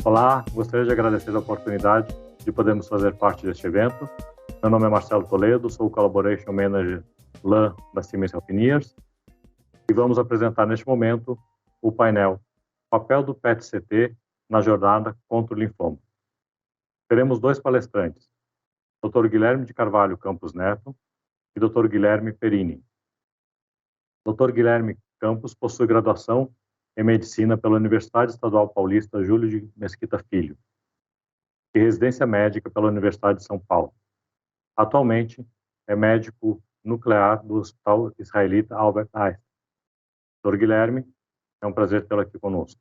Olá, gostaria de agradecer a oportunidade de podermos fazer parte deste evento. Meu nome é Marcelo Toledo, sou o Collaboration Manager LAN da Siemens Healthineers e vamos apresentar neste momento o painel Papel do PET-CT na jornada contra o linfoma. Teremos dois palestrantes, Dr. Guilherme de Carvalho Campos Neto e Dr. Guilherme Perini. Dr. Guilherme Campos possui graduação em Medicina pela Universidade Estadual Paulista Júlio de Mesquita Filho e residência médica pela Universidade de São Paulo. Atualmente, é médico nuclear do Hospital Israelita Albert Einstein. Dr. Guilherme, é um prazer tê-lo aqui conosco.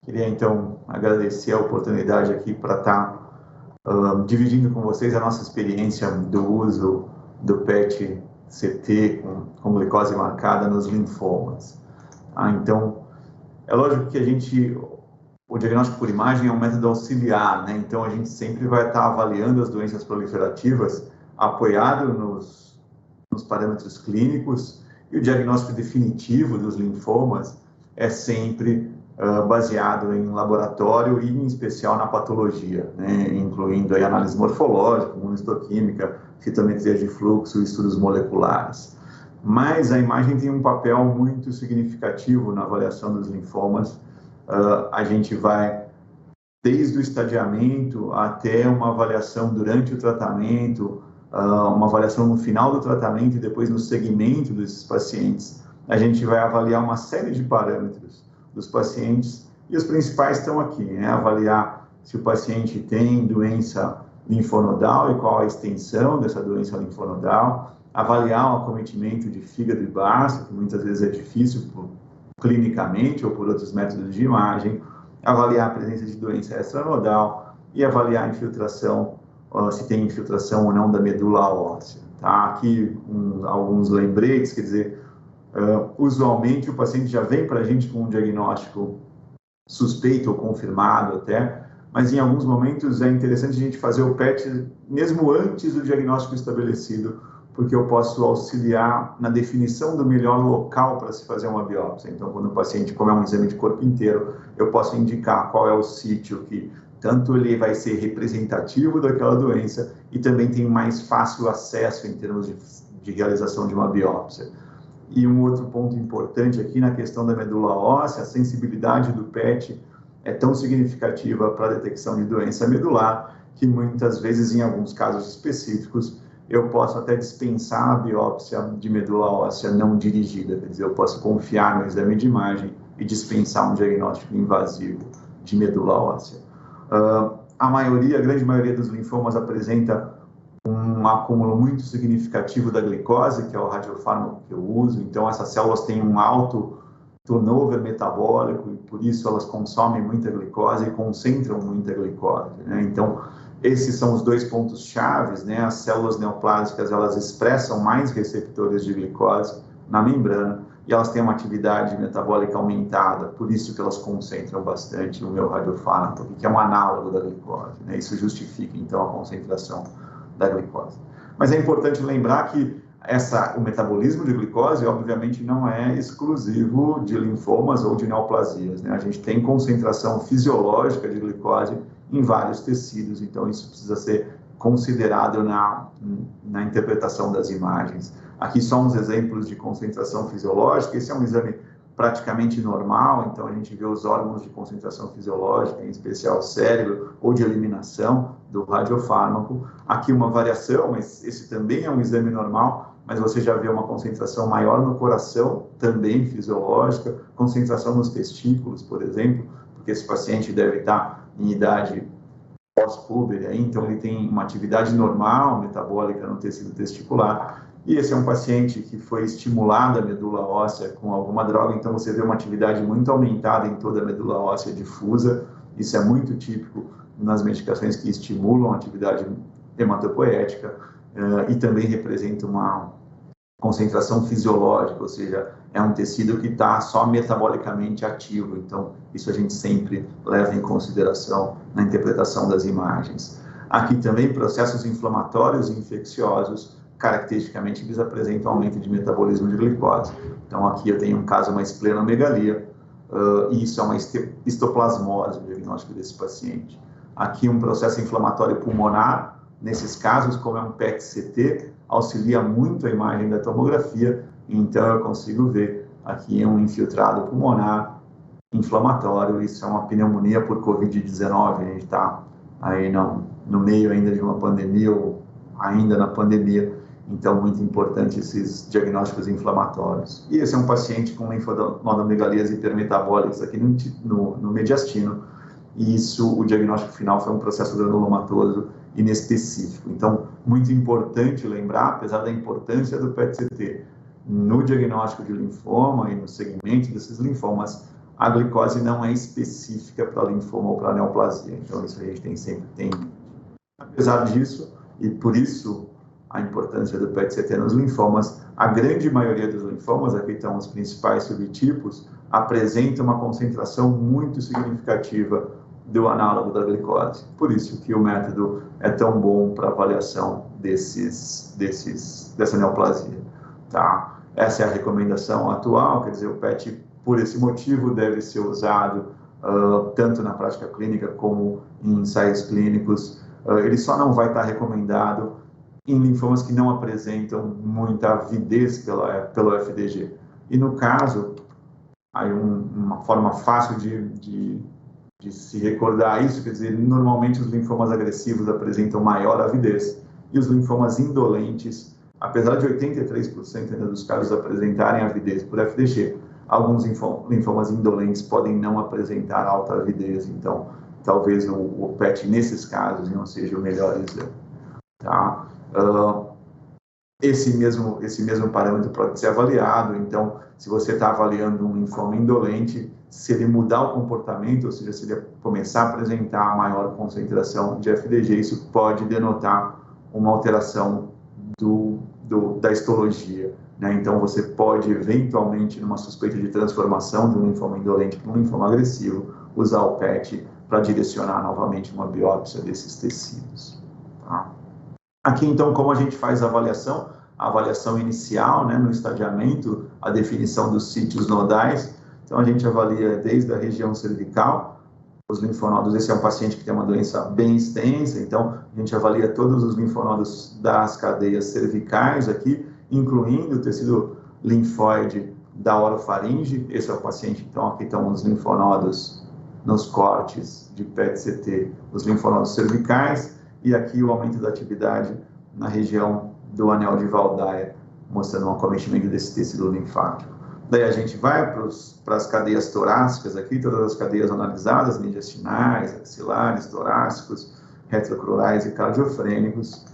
Queria, então, agradecer a oportunidade aqui para estar dividindo com vocês a nossa experiência do uso do PET-CT com glicose marcada nos linfomas. Então, é lógico que o diagnóstico por imagem é um método auxiliar, né? Então a gente sempre vai estar avaliando as doenças proliferativas apoiado nos parâmetros clínicos, e o diagnóstico definitivo dos linfomas é sempre baseado em laboratório e em especial na patologia, né? Incluindo aí análise morfológica, imunistoquímica, fitometria de fluxo e estudos moleculares. Mas a imagem tem um papel muito significativo na avaliação dos linfomas. A gente vai desde o estadiamento até uma avaliação durante o tratamento, uma avaliação no final do tratamento e depois no segmento desses pacientes. A gente vai avaliar uma série de parâmetros dos pacientes e os principais estão aqui, né? Avaliar se o paciente tem doença linfonodal e qual a extensão dessa doença linfonodal, avaliar o acometimento de fígado e baço, que muitas vezes é difícil clinicamente ou por outros métodos de imagem, avaliar a presença de doença extranodal e avaliar a infiltração, se tem infiltração ou não da medula óssea. Tá? Aqui alguns lembretes, quer dizer, usualmente o paciente já vem para a gente com um diagnóstico suspeito ou confirmado até, mas em alguns momentos é interessante a gente fazer o PET mesmo antes do diagnóstico estabelecido, porque eu posso auxiliar na definição do melhor local para se fazer uma biópsia. Então, quando o paciente comer um exame de corpo inteiro, eu posso indicar qual é o sítio que tanto ele vai ser representativo daquela doença e também tem mais fácil acesso em termos de realização de uma biópsia. E um outro ponto importante aqui na questão da medula óssea, a sensibilidade do PET é tão significativa para a detecção de doença medular que muitas vezes, em alguns casos específicos, eu posso até dispensar a biópsia de medula óssea não dirigida, quer dizer, eu posso confiar no exame de imagem e dispensar um diagnóstico invasivo de medula óssea. A grande maioria dos linfomas apresenta um acúmulo muito significativo da glicose, que é o radiofármaco que eu uso, então essas células têm um alto turnover metabólico e por isso elas consomem muita glicose e concentram muita glicose, né? Então, esses são os dois pontos chaves, né? As células neoplásicas, elas expressam mais receptores de glicose na membrana e elas têm uma atividade metabólica aumentada, por isso que elas concentram bastante o meu radiofármaco, que é um análogo da glicose, né? Isso justifica, então, a concentração da glicose. Mas é importante lembrar que o metabolismo de glicose, obviamente, não é exclusivo de linfomas ou de neoplasias, né? A gente tem concentração fisiológica de glicose em vários tecidos, então isso precisa ser considerado na interpretação das imagens. Aqui só uns exemplos de concentração fisiológica. Esse é um exame praticamente normal, então a gente vê os órgãos de concentração fisiológica, em especial o cérebro, ou de eliminação do radiofármaco. Aqui uma variação, mas esse também é um exame normal, mas você já vê uma concentração maior no coração, também fisiológica, concentração nos testículos, por exemplo, porque esse paciente deve estar em idade pós-púbere, então ele tem uma atividade normal metabólica no tecido testicular, e esse é um paciente que foi estimulado a medula óssea com alguma droga, então você vê uma atividade muito aumentada em toda a medula óssea difusa. Isso é muito típico nas medicações que estimulam a atividade hematopoética e também representa uma concentração fisiológica, ou seja, é um tecido que está só metabolicamente ativo, então isso a gente sempre leva em consideração na interpretação das imagens. Aqui também processos inflamatórios e infecciosos, caracteristicamente eles apresentam aumento de metabolismo de glicose. Então aqui eu tenho um caso, uma esplenomegalia, e isso é uma histoplasmose, o diagnóstico desse paciente. Aqui um processo inflamatório pulmonar, nesses casos, como é um PET-CT, auxilia muito a imagem da tomografia, então eu consigo ver aqui um infiltrado pulmonar inflamatório, isso é uma pneumonia por Covid-19, a gente está aí no meio ainda de uma pandemia, ou ainda na pandemia, então muito importante esses diagnósticos inflamatórios. E esse é um paciente com linfonodomegalias hipermetabólicas aqui no mediastino, e isso, o diagnóstico final foi um processo granulomatoso inespecífico. Então, muito importante lembrar, apesar da importância do PET-CT no diagnóstico de linfoma e no segmento desses linfomas, a glicose não é específica para linfoma ou para neoplasia. Então, isso a gente sempre tem. Apesar disso, e por isso a importância do PET-CT nos linfomas, a grande maioria dos linfomas, aqui estão os principais subtipos, apresenta uma concentração muito significativa do análogo da glicose. Por isso que o método é tão bom para avaliação dessa neoplasia. Tá? Essa é a recomendação atual, quer dizer, o PET, por esse motivo, deve ser usado tanto na prática clínica como em ensaios clínicos. Ele só não vai estar recomendado em linfomas que não apresentam muita avidez pelo FDG. E no caso, aí uma forma fácil de se recordar isso, quer dizer, normalmente os linfomas agressivos apresentam maior avidez e os linfomas indolentes, apesar de 83% ainda dos casos apresentarem avidez por FDG, alguns linfomas indolentes podem não apresentar alta avidez, então talvez o PET nesses casos não seja o melhor exame. Tá? Esse mesmo parâmetro pode ser avaliado, então se você está avaliando um linfoma indolente, se ele mudar o comportamento, ou seja, se ele começar a apresentar maior concentração de FDG, isso pode denotar uma alteração da histologia. Né? Então, você pode, eventualmente, numa suspeita de transformação de um linfoma indolente para um linfoma agressivo, usar o PET para direcionar novamente uma biópsia desses tecidos. Tá? Aqui, então, como a gente faz a avaliação inicial, né, no estadiamento, a definição dos sítios nodais. Então, a gente avalia desde a região cervical, os linfonodos. Esse é um paciente que tem uma doença bem extensa, então a gente avalia todos os linfonodos das cadeias cervicais aqui, incluindo o tecido linfóide da orofaringe. Esse é o paciente, então aqui estão os linfonodos nos cortes de PET-CT, os linfonodos cervicais, e aqui o aumento da atividade na região do anel de Waldeyer, mostrando um acometimento desse tecido linfático. Daí a gente vai para as cadeias torácicas aqui, todas as cadeias analisadas, mediastinais, axilares, torácicos, retrocrurais e cardiofrênicos,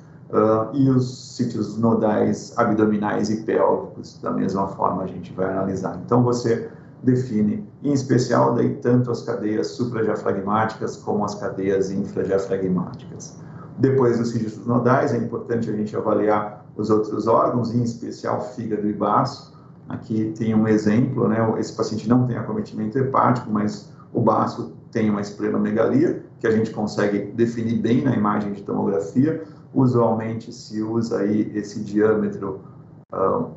e os sítios nodais abdominais e pélvicos, da mesma forma a gente vai analisar. Então você define, em especial, daí tanto as cadeias supradiafragmáticas como as cadeias infradiafragmáticas. Depois dos sítios nodais, é importante a gente avaliar os outros órgãos, em especial fígado e baço. Aqui tem um exemplo, né? Esse paciente não tem acometimento hepático, mas o baço tem uma esplenomegalia, que a gente consegue definir bem na imagem de tomografia. Usualmente se usa aí esse diâmetro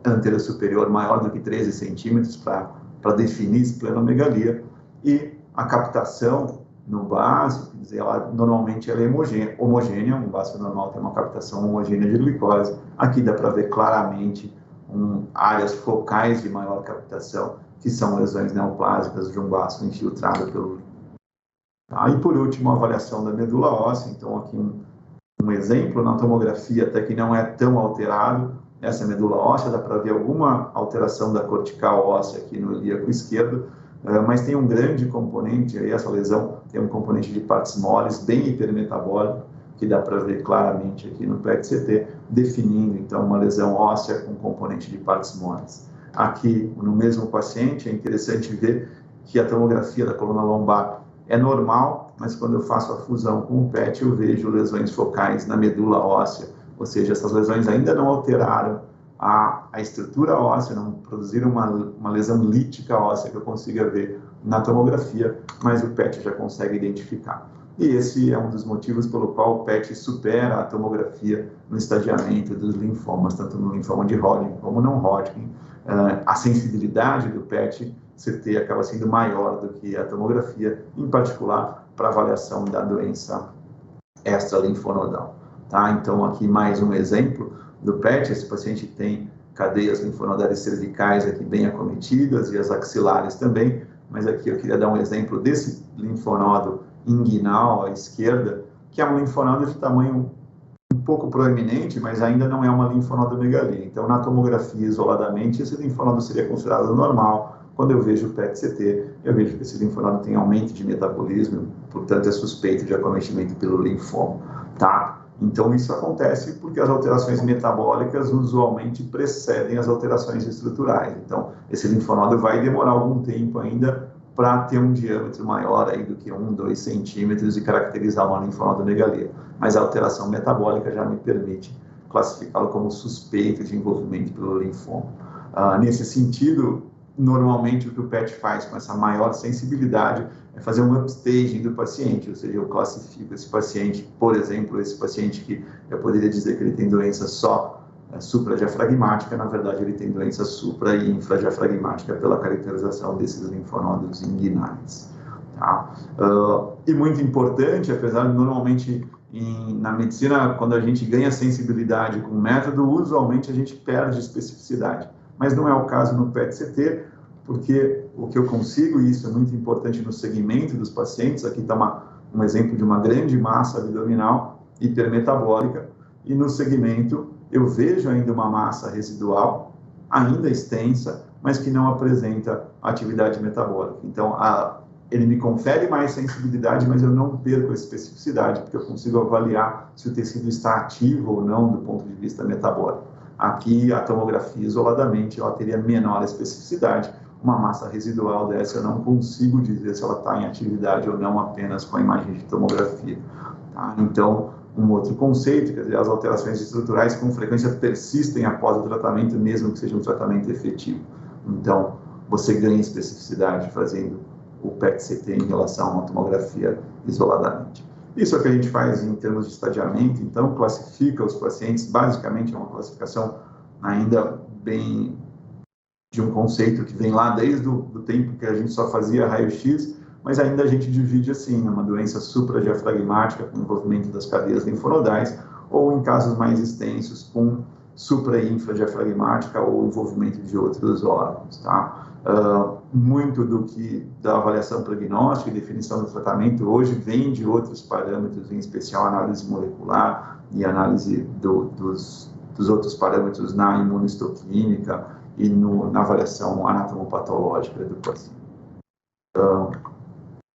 anterior superior maior do que 13 centímetros para definir esplenomegalia. E a captação no baço, quer dizer, normalmente ela é homogênea, um baço normal tem uma captação homogênea de glicose. Aqui dá para ver claramente áreas focais de maior captação, que são lesões neoplásicas de um baço infiltrado pelo... Tá? E por último, a avaliação da medula óssea. Então aqui um exemplo, na tomografia até que não é tão alterado, essa medula óssea, dá para ver alguma alteração da cortical óssea aqui no ilíaco esquerdo, mas tem um grande componente, aí essa lesão tem um componente de partes moles, bem hipermetabólico, que dá para ver claramente aqui no PET-CT, definindo, então, uma lesão óssea com componente de partes moles. Aqui, no mesmo paciente, é interessante ver que a tomografia da coluna lombar é normal, mas quando eu faço a fusão com o PET, eu vejo lesões focais na medula óssea, ou seja, essas lesões ainda não alteraram a estrutura óssea, não produziram uma lesão lítica óssea que eu consiga ver na tomografia, mas o PET já consegue identificar. E esse é um dos motivos pelo qual o PET supera a tomografia no estadiamento dos linfomas, tanto no linfoma de Hodgkin como não Hodgkin, a sensibilidade do PET-CT acaba sendo maior do que a tomografia, em particular para avaliação da doença extralinfonodal. Tá? Então, aqui mais um exemplo do PET. Esse paciente tem cadeias linfonodárias cervicais aqui bem acometidas e as axilares também, mas aqui eu queria dar um exemplo desse linfonodo inguinal à esquerda, que é um linfonodo de tamanho um pouco proeminente, mas ainda não é uma linfonodomegalia. Então, na tomografia, isoladamente, esse linfonodo seria considerado normal. Quando eu vejo o PET-CT, eu vejo que esse linfonodo tem aumento de metabolismo, portanto, é suspeito de acometimento pelo linfoma, tá? Então, isso acontece porque as alterações metabólicas usualmente precedem as alterações estruturais. Então, esse linfonodo vai demorar algum tempo ainda para ter um diâmetro maior aí do que 2 centímetros e caracterizar uma linfonodomegalia. Mas a alteração metabólica já me permite classificá-lo como suspeito de envolvimento pelo linfoma. Nesse sentido, normalmente o que o PET faz com essa maior sensibilidade é fazer um upstaging do paciente, ou seja, eu classifico esse paciente, por exemplo, esse paciente que eu poderia dizer que ele tem doença só supradiafragmática, na verdade ele tem doença supra e infradiafragmática pela caracterização desses linfonodos inguinais. Tá? E muito importante, apesar de normalmente na medicina, quando a gente ganha sensibilidade com o método, usualmente a gente perde especificidade, mas não é o caso no PET-CT, porque o que eu consigo, e isso é muito importante no segmento dos pacientes, aqui está um exemplo de uma grande massa abdominal hipermetabólica, e no segmento eu vejo ainda uma massa residual, ainda extensa, mas que não apresenta atividade metabólica. Então, ele me confere mais sensibilidade, mas eu não perco a especificidade, porque eu consigo avaliar se o tecido está ativo ou não do ponto de vista metabólico. Aqui, a tomografia isoladamente, ela teria menor especificidade. Uma massa residual dessa, eu não consigo dizer se ela está em atividade ou não apenas com a imagem de tomografia. Tá? Então, um outro conceito, quer dizer, as alterações estruturais com frequência persistem após o tratamento, mesmo que seja um tratamento efetivo. Então, você ganha especificidade fazendo o PET-CT em relação a uma tomografia isoladamente. Isso é o que a gente faz em termos de estadiamento, então, classifica os pacientes, basicamente é uma classificação ainda bem de um conceito que vem lá desde o tempo que a gente só fazia raio-x, mas ainda a gente divide assim, uma doença supradiafragmática com envolvimento das cadeias linfonodais, ou em casos mais extensos, com supra- e infradiafragmática ou envolvimento de outros órgãos, tá? Muito da avaliação prognóstica e definição do tratamento hoje vem de outros parâmetros, em especial análise molecular e análise dos outros parâmetros na imunohistoquímica e na avaliação anatomopatológica do paciente.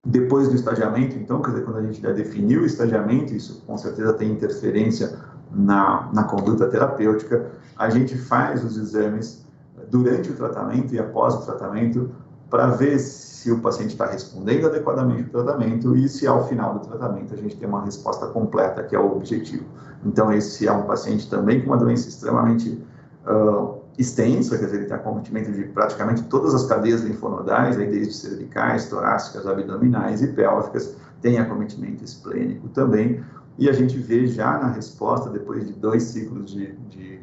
Depois do estadiamento, então, quer dizer, quando a gente já definiu o estadiamento, isso com certeza tem interferência na conduta terapêutica, a gente faz os exames durante o tratamento e após o tratamento para ver se o paciente está respondendo adequadamente ao tratamento e se ao final do tratamento a gente tem uma resposta completa, que é o objetivo. Então, esse é um paciente também com uma doença extremamente extensa, quer dizer, ele tem acometimento de praticamente todas as cadeias linfonodais, aí desde cervicais, torácicas, abdominais e pélvicas, tem acometimento esplênico também, e a gente vê já na resposta, depois de 2 ciclos de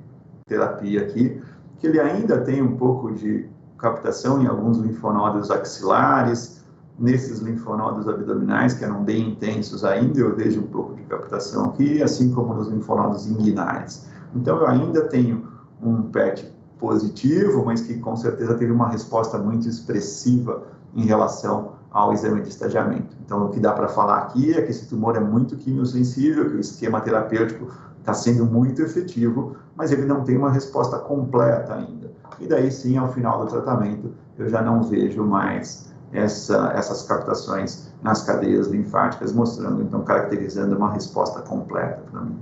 terapia aqui, que ele ainda tem um pouco de captação em alguns linfonodos axilares, nesses linfonodos abdominais, que eram bem intensos ainda, eu vejo um pouco de captação aqui, assim como nos linfonodos inguinais. Então, eu ainda tenho um PET positivo, mas que com certeza teve uma resposta muito expressiva em relação ao exame de estadiamento. Então, o que dá para falar aqui é que esse tumor é muito quimiosensível, que o esquema terapêutico está sendo muito efetivo, mas ele não tem uma resposta completa ainda. E daí sim, ao final do tratamento, eu já não vejo mais essas captações nas cadeias linfáticas, mostrando, então, caracterizando uma resposta completa para mim.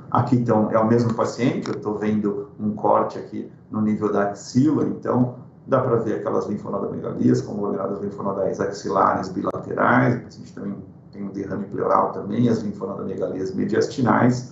Aqui, então, é o mesmo paciente, eu estou vendo um corte aqui no nível da axila, então, dá para ver aquelas linfonodomegalias, conglomeradas linfonodais axilares bilaterais, o paciente também tem um derrame pleural também, as linfonodomegalias mediastinais.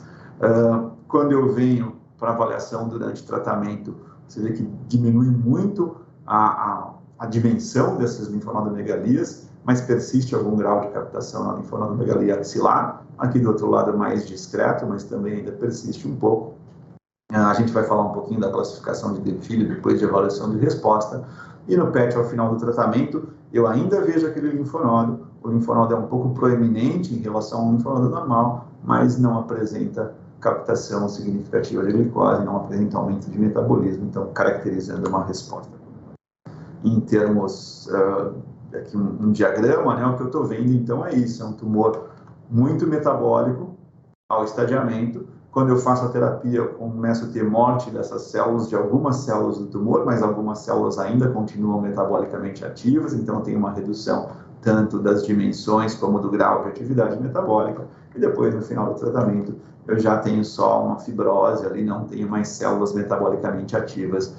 Quando eu venho para avaliação durante o tratamento, você vê que diminui muito a dimensão dessas linfonodomegalias, mas persiste algum grau de captação na linfonodomegalia axilar. Aqui do outro lado é mais discreto, mas também ainda persiste um pouco. A gente vai falar um pouquinho da classificação de DEVIL depois de avaliação de resposta. E no PET, ao final do tratamento, eu ainda vejo aquele linfonodo. O linfonodo é um pouco proeminente em relação ao linfonodo normal, mas não apresenta captação significativa de glicose, não apresenta aumento de metabolismo, então caracterizando uma resposta. Em termos, aqui um diagrama, né, o que eu estou vendo então é isso, é um tumor muito metabólico ao estadiamento. Quando eu faço a terapia, eu começo a ter morte dessas células, de algumas células do tumor, mas algumas células ainda continuam metabolicamente ativas, então tem uma redução tanto das dimensões como do grau de atividade metabólica, e depois, no final do tratamento, eu já tenho só uma fibrose ali, não tenho mais células metabolicamente ativas,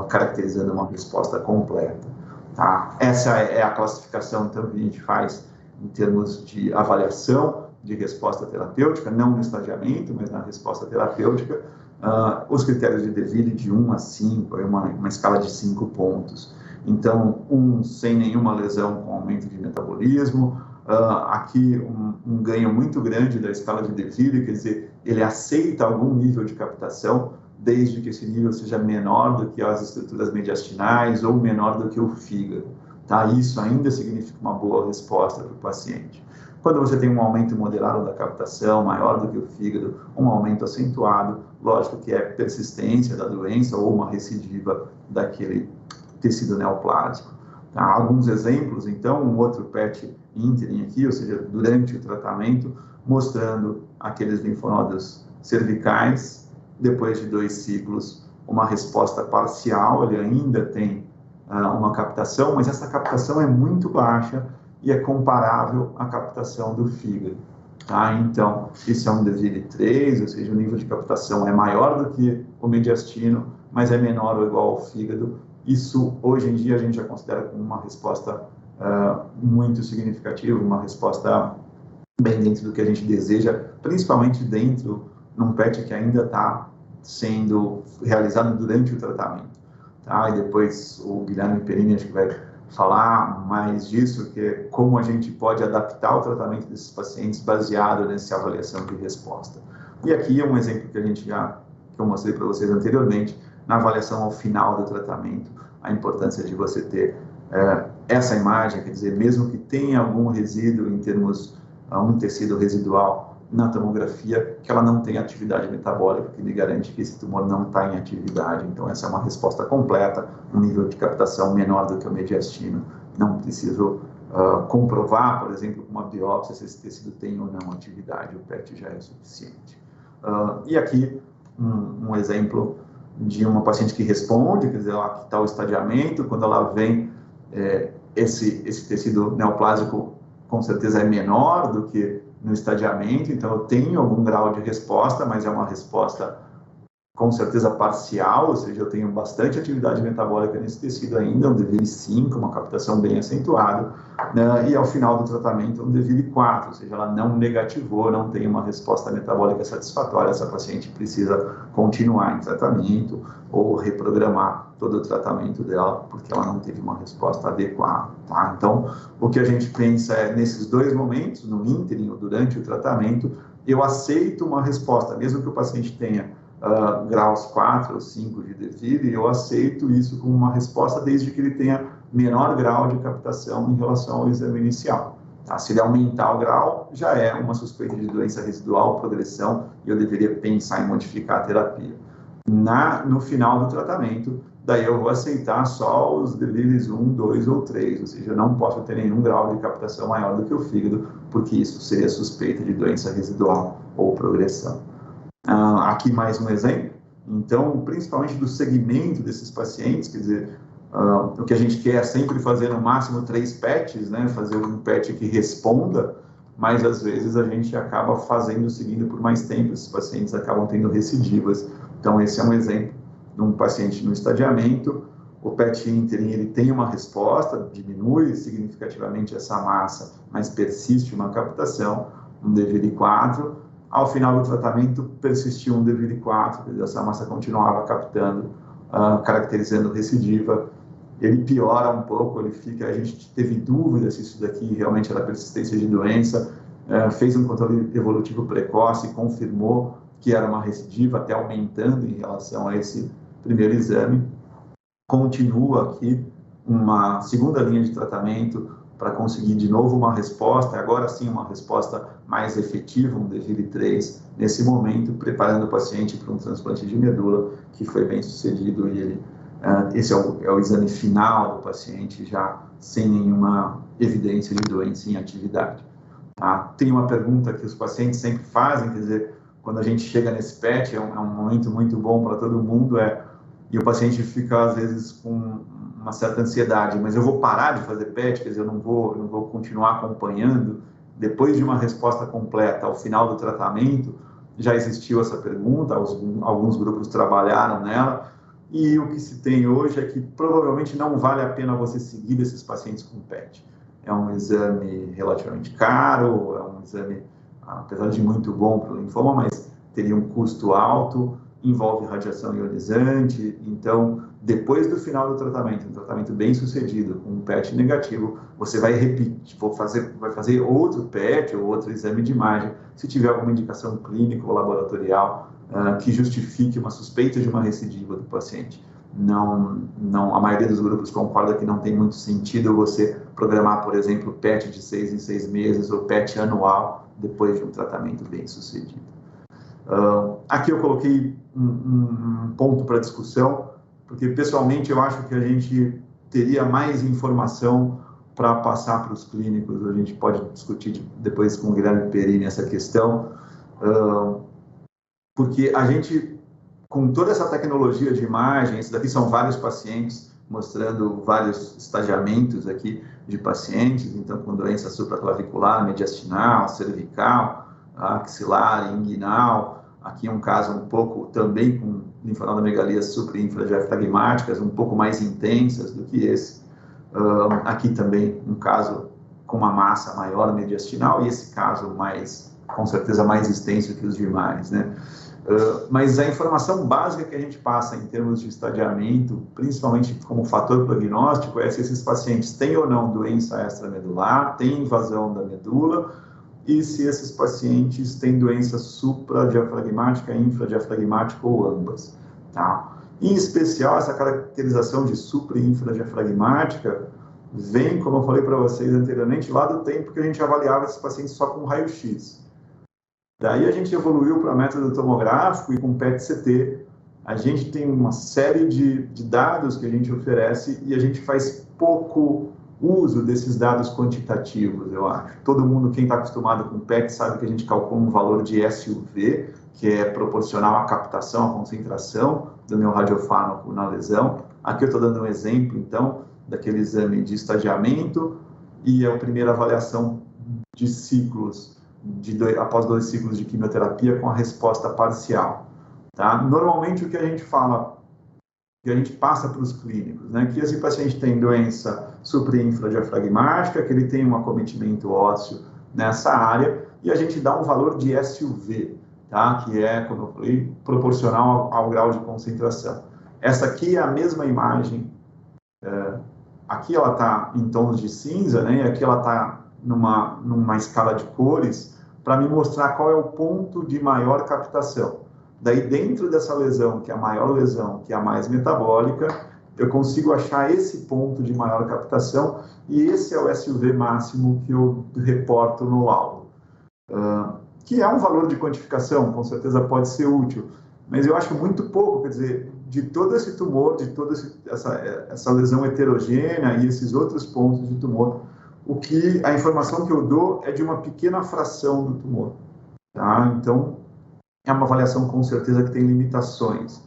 caracterizando uma resposta completa. Tá? Essa é a classificação, então, que a gente faz em termos de avaliação de resposta terapêutica, não no estadiamento, mas na resposta terapêutica. Os critérios de DEVIL de 1 a 5, é uma escala de 5 pontos. Então, 1 sem nenhuma lesão com aumento de metabolismo, aqui um ganho muito grande da escala de DEVIL, quer dizer, ele aceita algum nível de captação, desde que esse nível seja menor do que as estruturas mediastinais ou menor do que o fígado. Tá? Isso ainda significa uma boa resposta para o paciente. Quando você tem um aumento moderado da captação, maior do que o fígado, um aumento acentuado, lógico que é persistência da doença ou uma recidiva daquele tecido neoplásico. Tá? Alguns exemplos, então, um outro PET ínterim aqui, ou seja, durante o tratamento, mostrando aqueles linfonodos cervicais, depois de 2 ciclos, uma resposta parcial, ele ainda tem uma captação, mas essa captação é muito baixa e é comparável à captação do fígado. Tá? Então, esse é um DEVIL 3, ou seja, o nível de captação é maior do que o mediastino, mas é menor ou igual ao fígado. Isso, hoje em dia, a gente já considera como uma resposta muito significativa, uma resposta bem dentro do que a gente deseja, principalmente dentro num PET que ainda está sendo realizado durante o tratamento. Tá? E depois o Guilherme Perini acho que vai falar mais disso, que é como a gente pode adaptar o tratamento desses pacientes baseado nessa avaliação de resposta. E aqui é um exemplo que eu mostrei para vocês anteriormente, na avaliação ao final do tratamento, a importância de você ter essa imagem, quer dizer, mesmo que tenha algum resíduo em termos, um tecido residual na tomografia, que ela não tem atividade metabólica, que me garante que esse tumor não está em atividade. Então, essa é uma resposta completa, um nível de captação menor do que o mediastino. Não preciso comprovar, por exemplo, com uma biópsia, se esse tecido tem ou não atividade, o PET já é suficiente. E aqui, um exemplo de uma paciente que responde, quer dizer, aqui está o estadiamento, quando ela vem, esse tecido neoplásico com certeza é menor do que no estadiamento, então eu tenho algum grau de resposta, mas é uma resposta com certeza parcial, ou seja, eu tenho bastante atividade metabólica nesse tecido ainda, um DEVIL 5, uma captação bem acentuada, né? E ao final do tratamento um DEVIL 4, ou seja, ela não negativou, não tem uma resposta metabólica satisfatória, essa paciente precisa continuar em tratamento ou reprogramar todo o tratamento dela, porque ela não teve uma resposta adequada. Tá? Então, o que a gente pensa é, nesses 2 momentos, no ínterim ou durante o tratamento, eu aceito uma resposta, mesmo que o paciente tenha graus 4 ou 5 de DEVIL, e eu aceito isso como uma resposta desde que ele tenha menor grau de captação em relação ao exame inicial. Tá? Se ele aumentar o grau, já é uma suspeita de doença residual, progressão, e eu deveria pensar em modificar a terapia. No final do tratamento, daí eu vou aceitar só os DEVILs 1, 2 ou 3, ou seja, eu não posso ter nenhum grau de captação maior do que o fígado, porque isso seria suspeita de doença residual ou progressão. Aqui mais um exemplo, então, principalmente do segmento desses pacientes, quer dizer, o que a gente quer é sempre fazer no máximo 3 PETs, né, fazer um PET que responda, mas às vezes a gente acaba seguindo por mais tempo, esses pacientes acabam tendo recidivas. Então, esse é um exemplo de um paciente no estadiamento, o PET ínterim, ele tem uma resposta, diminui significativamente essa massa, mas persiste uma captação, um DEVIL 4, ao final do tratamento persistiu um DEVIL 4, quer dizer, essa massa continuava captando, caracterizando recidiva. Ele piora um pouco, a gente teve dúvida se isso daqui realmente era persistência de doença, fez um controle evolutivo precoce, confirmou que era uma recidiva, até aumentando em relação a esse primeiro exame. Continua aqui uma segunda linha de tratamento para conseguir de novo uma resposta, agora sim uma resposta mais efetiva, um DVIL-3, nesse momento, preparando o paciente para um transplante de medula, que foi bem sucedido, e ele, esse é o exame final do paciente, já sem nenhuma evidência de doença em atividade. Tem uma pergunta que os pacientes sempre fazem, quer dizer, quando a gente chega nesse PET, é um momento muito bom para todo mundo, e o paciente fica, às vezes, com uma certa ansiedade, mas eu vou parar de fazer PET, quer dizer, eu não vou continuar acompanhando. Depois de uma resposta completa ao final do tratamento, já existiu essa pergunta, alguns grupos trabalharam nela, e o que se tem hoje é que provavelmente não vale a pena você seguir esses pacientes com PET. É um exame relativamente caro, é um exame, apesar de muito bom para o linfoma, mas teria um custo alto, envolve radiação ionizante. Então, depois do final do tratamento, um tratamento bem sucedido, com um PET negativo, você vai repetir, vai fazer outro PET ou outro exame de imagem, se tiver alguma indicação clínica ou laboratorial que justifique uma suspeita de uma recidiva do paciente. A maioria dos grupos concorda que não tem muito sentido você programar, por exemplo, PET de 6 em 6 meses ou PET anual depois de um tratamento bem sucedido. Aqui eu coloquei um ponto para discussão, porque pessoalmente eu acho que a gente teria mais informação para passar para os clínicos. A gente pode discutir depois com o Guilherme Perini essa questão, porque a gente, com toda essa tecnologia de imagem, esses daqui são vários pacientes, mostrando vários estadiamentos aqui de pacientes, então com doença supraclavicular, mediastinal, cervical, axilar, inguinal. Aqui um caso um pouco também com linfonodomegalias supra-infradiafragmáticas, um pouco mais intensas do que esse. Aqui também um caso com uma massa maior mediastinal, e esse caso com certeza mais extenso que os demais, né? Mas a informação básica que a gente passa em termos de estadiamento, principalmente como fator prognóstico, é se esses pacientes têm ou não doença extramedular, têm invasão da medula, e se esses pacientes têm doença supradiafragmática, infradiafragmática ou ambas. Tá? Em especial, essa caracterização de supra e infradiafragmática vem, como eu falei para vocês anteriormente, lá do tempo que a gente avaliava esses pacientes só com raio-x. Daí a gente evoluiu para método tomográfico e com PET-CT. A gente tem uma série de dados que a gente oferece e a gente faz pouco uso desses dados quantitativos, eu acho. Todo mundo, quem está acostumado com PET, sabe que a gente calcula um valor de SUV, que é proporcional à captação, à concentração do meu radiofármaco na lesão. Aqui eu estou dando um exemplo, então, daquele exame de estadiamento e a primeira avaliação de ciclos, após 2 ciclos de quimioterapia com a resposta parcial. Tá? Normalmente o que a gente fala, que a gente passa para os clínicos, né, que esse paciente tem doença supra-infradiafragmática, que ele tem um acometimento ósseo nessa área, e a gente dá um valor de SUV, tá? Que é, como eu falei, proporcional ao grau de concentração. Essa aqui é a mesma imagem, aqui ela está em tons de cinza, né, e aqui ela está numa escala de cores, para me mostrar qual é o ponto de maior captação. Daí, dentro dessa lesão, que é a maior lesão, que é a mais metabólica, eu consigo achar esse ponto de maior captação, e esse é o SUV máximo que eu reporto no laudo. Que é um valor de quantificação, com certeza pode ser útil, mas eu acho muito pouco, quer dizer, de todo esse tumor, de toda essa lesão heterogênea e esses outros pontos de tumor, a informação que eu dou é de uma pequena fração do tumor. Tá? Então, é uma avaliação com certeza que tem limitações.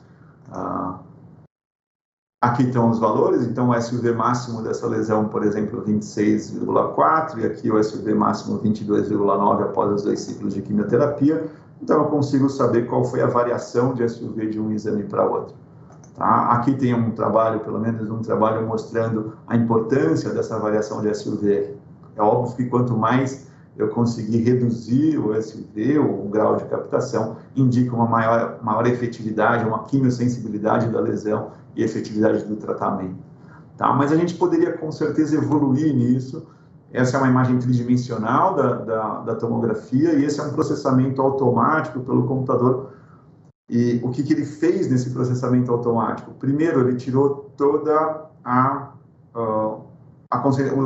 Aqui estão os valores, então o SUV máximo dessa lesão, por exemplo, 26,4, e aqui o SUV máximo 22,9 após os 2 ciclos de quimioterapia. Então eu consigo saber qual foi a variação de SUV de um exame para outro. Tá? Aqui tem um trabalho, pelo menos um trabalho mostrando a importância dessa variação de SUV. É óbvio que quanto mais eu conseguir reduzir o SUV, o grau de captação, indica uma maior efetividade, uma quimiosensibilidade da lesão e efetividade do tratamento. Tá? Mas a gente poderia, com certeza, evoluir nisso. Essa é uma imagem tridimensional da tomografia e esse é um processamento automático pelo computador E o que ele fez nesse processamento automático? Primeiro, ele tirou toda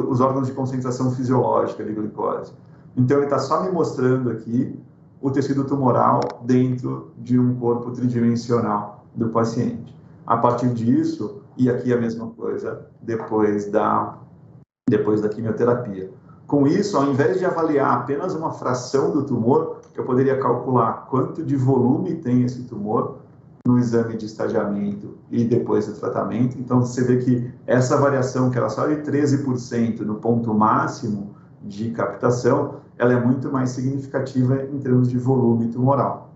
os órgãos de concentração fisiológica de glicose. Então, ele está só me mostrando aqui o tecido tumoral dentro de um corpo tridimensional do paciente. A partir disso, e aqui a mesma coisa depois da quimioterapia. Com isso, ao invés de avaliar apenas uma fração do tumor, eu poderia calcular quanto de volume tem esse tumor no exame de estadiamento e depois do tratamento. Então, você vê que essa variação, que era só de 13% no ponto máximo de captação, ela é muito mais significativa em termos de volume tumoral.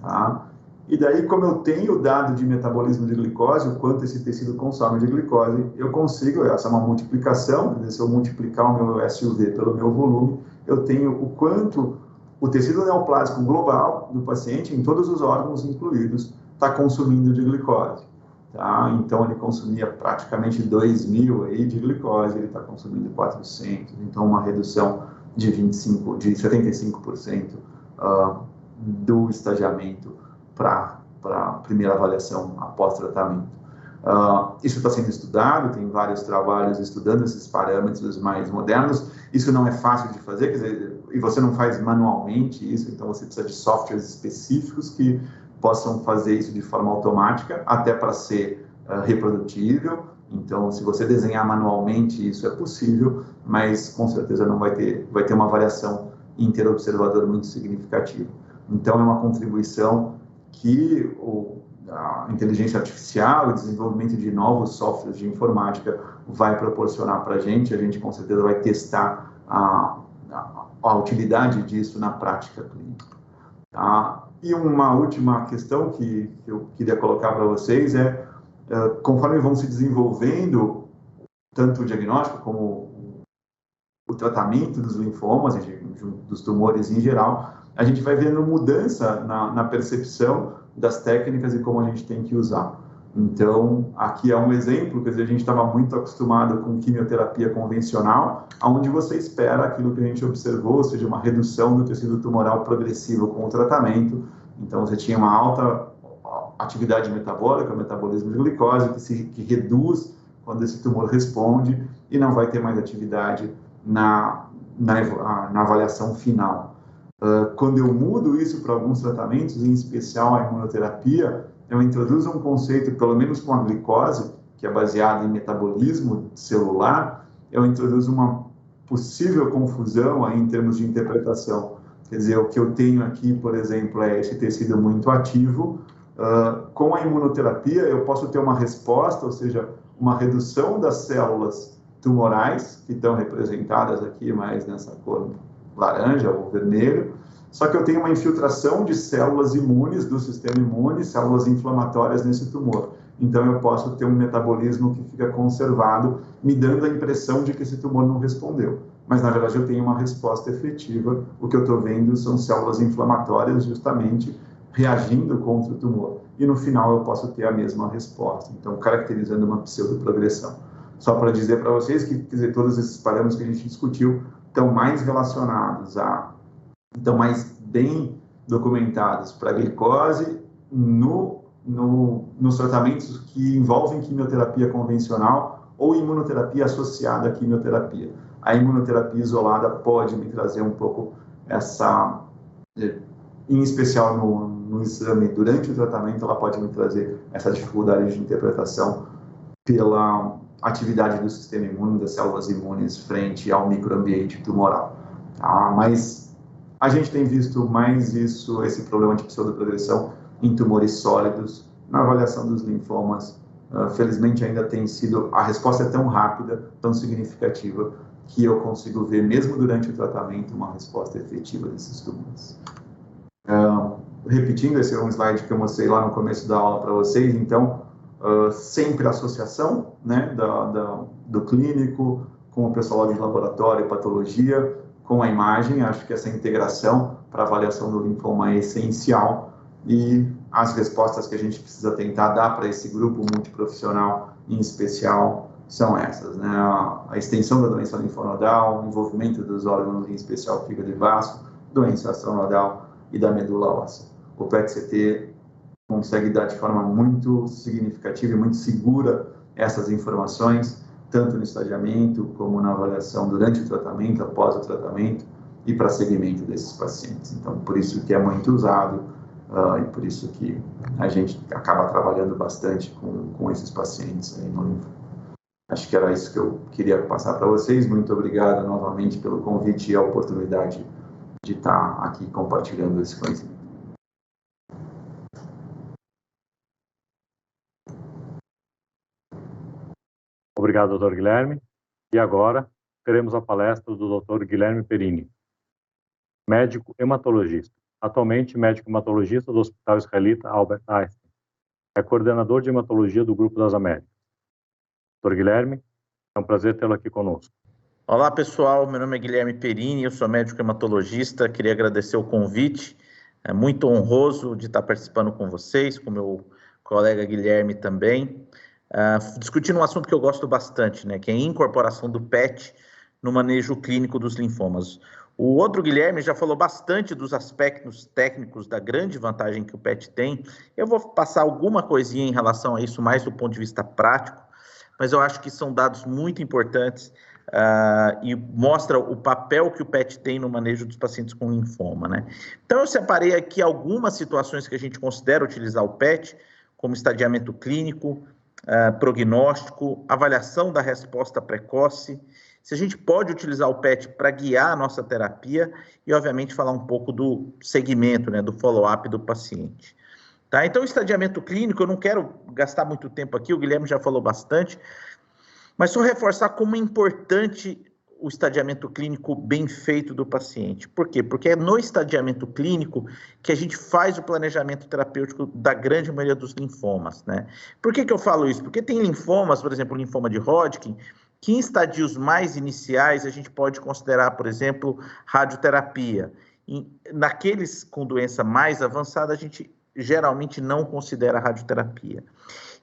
Tá? E daí, como eu tenho o dado de metabolismo de glicose, o quanto esse tecido consome de glicose, eu consigo, essa é uma multiplicação, se eu multiplicar o meu SUV pelo meu volume, eu tenho o quanto o tecido neoplásico global do paciente, em todos os órgãos incluídos, está consumindo de glicose. Tá? Então, ele consumia praticamente 2.000 aí de glicose, ele está consumindo 400, então uma redução de 75% do estadiamento para a primeira avaliação após tratamento. Isso está sendo estudado, tem vários trabalhos estudando esses parâmetros mais modernos. Isso não é fácil de fazer, quer dizer, e você não faz manualmente isso, então você precisa de softwares específicos que possam fazer isso de forma automática, até para ser reprodutível. Então, se você desenhar manualmente, isso é possível, mas com certeza não vai ter uma variação interobservador muito significativa. Então, é uma contribuição que a inteligência artificial e o desenvolvimento de novos softwares de informática vai proporcionar para a gente com certeza vai testar a utilidade disso na prática clínica. Tá? E uma última questão que eu queria colocar para vocês é, conforme vão se desenvolvendo tanto o diagnóstico como o tratamento dos linfomas, dos tumores em geral, a gente vai vendo mudança na percepção das técnicas e como a gente tem que usar. Então, aqui é um exemplo, quer dizer, a gente estava muito acostumado com quimioterapia convencional, onde você espera aquilo que a gente observou, ou seja, uma redução do tecido tumoral progressivo com o tratamento. Então, você tinha uma alta atividade metabólica, metabolismo de glicose, que reduz quando esse tumor responde e não vai ter mais atividade na avaliação final. Quando eu mudo isso para alguns tratamentos, em especial a imunoterapia, eu introduzo um conceito, pelo menos com a glicose, que é baseado em metabolismo celular, eu introduzo uma possível confusão aí em termos de interpretação. Quer dizer, o que eu tenho aqui, por exemplo, é esse tecido muito ativo. Com a imunoterapia, eu posso ter uma resposta, ou seja, uma redução das células tumorais, que estão representadas aqui mais nessa cor laranja ou vermelho, só que eu tenho uma infiltração de células imunes do sistema imune, células inflamatórias nesse tumor. Então, eu posso ter um metabolismo que fica conservado, me dando a impressão de que esse tumor não respondeu. Mas, na verdade, eu tenho uma resposta efetiva. O que eu estou vendo são células inflamatórias, justamente, reagindo contra o tumor. E, no final, eu posso ter a mesma resposta. Então, caracterizando uma pseudoprogressão. Só para dizer para vocês que, quer dizer, todos esses parâmetros que a gente discutiu estão mais relacionados estão mais bem documentados para a glicose nos tratamentos que envolvem quimioterapia convencional ou imunoterapia associada à quimioterapia. A imunoterapia isolada pode me trazer um pouco em especial no exame durante o tratamento, ela pode me trazer essa dificuldade de interpretação pela atividade do sistema imune, das células imunes frente ao microambiente tumoral. Tá? Mas a gente tem visto mais esse problema de pseudoprogressão em tumores sólidos, na avaliação dos linfomas. Felizmente ainda a resposta é tão rápida, tão significativa, que eu consigo ver, mesmo durante o tratamento, uma resposta efetiva desses tumores. Repetindo, esse é um slide que eu mostrei lá no começo da aula para vocês, então, sempre a associação, né, do clínico com o pessoal de laboratório e patologia, com a imagem. Acho que essa integração para avaliação do linfoma é essencial e as respostas que a gente precisa tentar dar para esse grupo multiprofissional em especial são essas, né? A extensão da doença linfonodal, o envolvimento dos órgãos, em especial fígado e baço, doença astronodal e da medula óssea. O PET-CT consegue dar de forma muito significativa e muito segura essas informações, tanto no estadiamento como na avaliação durante o tratamento, após o tratamento e para seguimento desses pacientes. Então, por isso que é muito usado e por isso que a gente acaba trabalhando bastante com esses pacientes aí no linfoma. Acho que era isso que eu queria passar para vocês. Muito obrigado novamente pelo convite e a oportunidade de estar aqui compartilhando esse conhecimento. Obrigado, Dr. Guilherme. E agora teremos a palestra do Dr. Guilherme Perini, médico hematologista, atualmente médico hematologista do Hospital Israelita Albert Einstein. É coordenador de hematologia do Grupo das Américas. Dr. Guilherme, é um prazer tê-lo aqui conosco. Olá, pessoal. Meu nome é Guilherme Perini, eu sou médico hematologista. Queria agradecer o convite. É muito honroso de estar participando com vocês, com meu colega Guilherme também, discutindo um assunto que eu gosto bastante, né, que é a incorporação do PET no manejo clínico dos linfomas. O outro Guilherme já falou bastante dos aspectos técnicos, da grande vantagem que o PET tem. Eu vou passar alguma coisinha em relação a isso, mais do ponto de vista prático, mas eu acho que são dados muito importantes e mostra o papel que o PET tem no manejo dos pacientes com linfoma, né? Então, eu separei aqui algumas situações que a gente considera utilizar o PET, como estadiamento clínico, prognóstico, avaliação da resposta precoce, se a gente pode utilizar o PET para guiar a nossa terapia e, obviamente, falar um pouco do segmento, né, do follow-up do paciente. Tá? Então, estadiamento clínico, eu não quero gastar muito tempo aqui, o Guilherme já falou bastante, mas só reforçar como é importante o estadiamento clínico bem feito do paciente. Por quê? Porque é no estadiamento clínico que a gente faz o planejamento terapêutico da grande maioria dos linfomas, né? Por que eu falo isso? Porque tem linfomas, por exemplo, o linfoma de Hodgkin, que em estadios mais iniciais a gente pode considerar, por exemplo, radioterapia. Naqueles com doença mais avançada, a gente geralmente não considera radioterapia.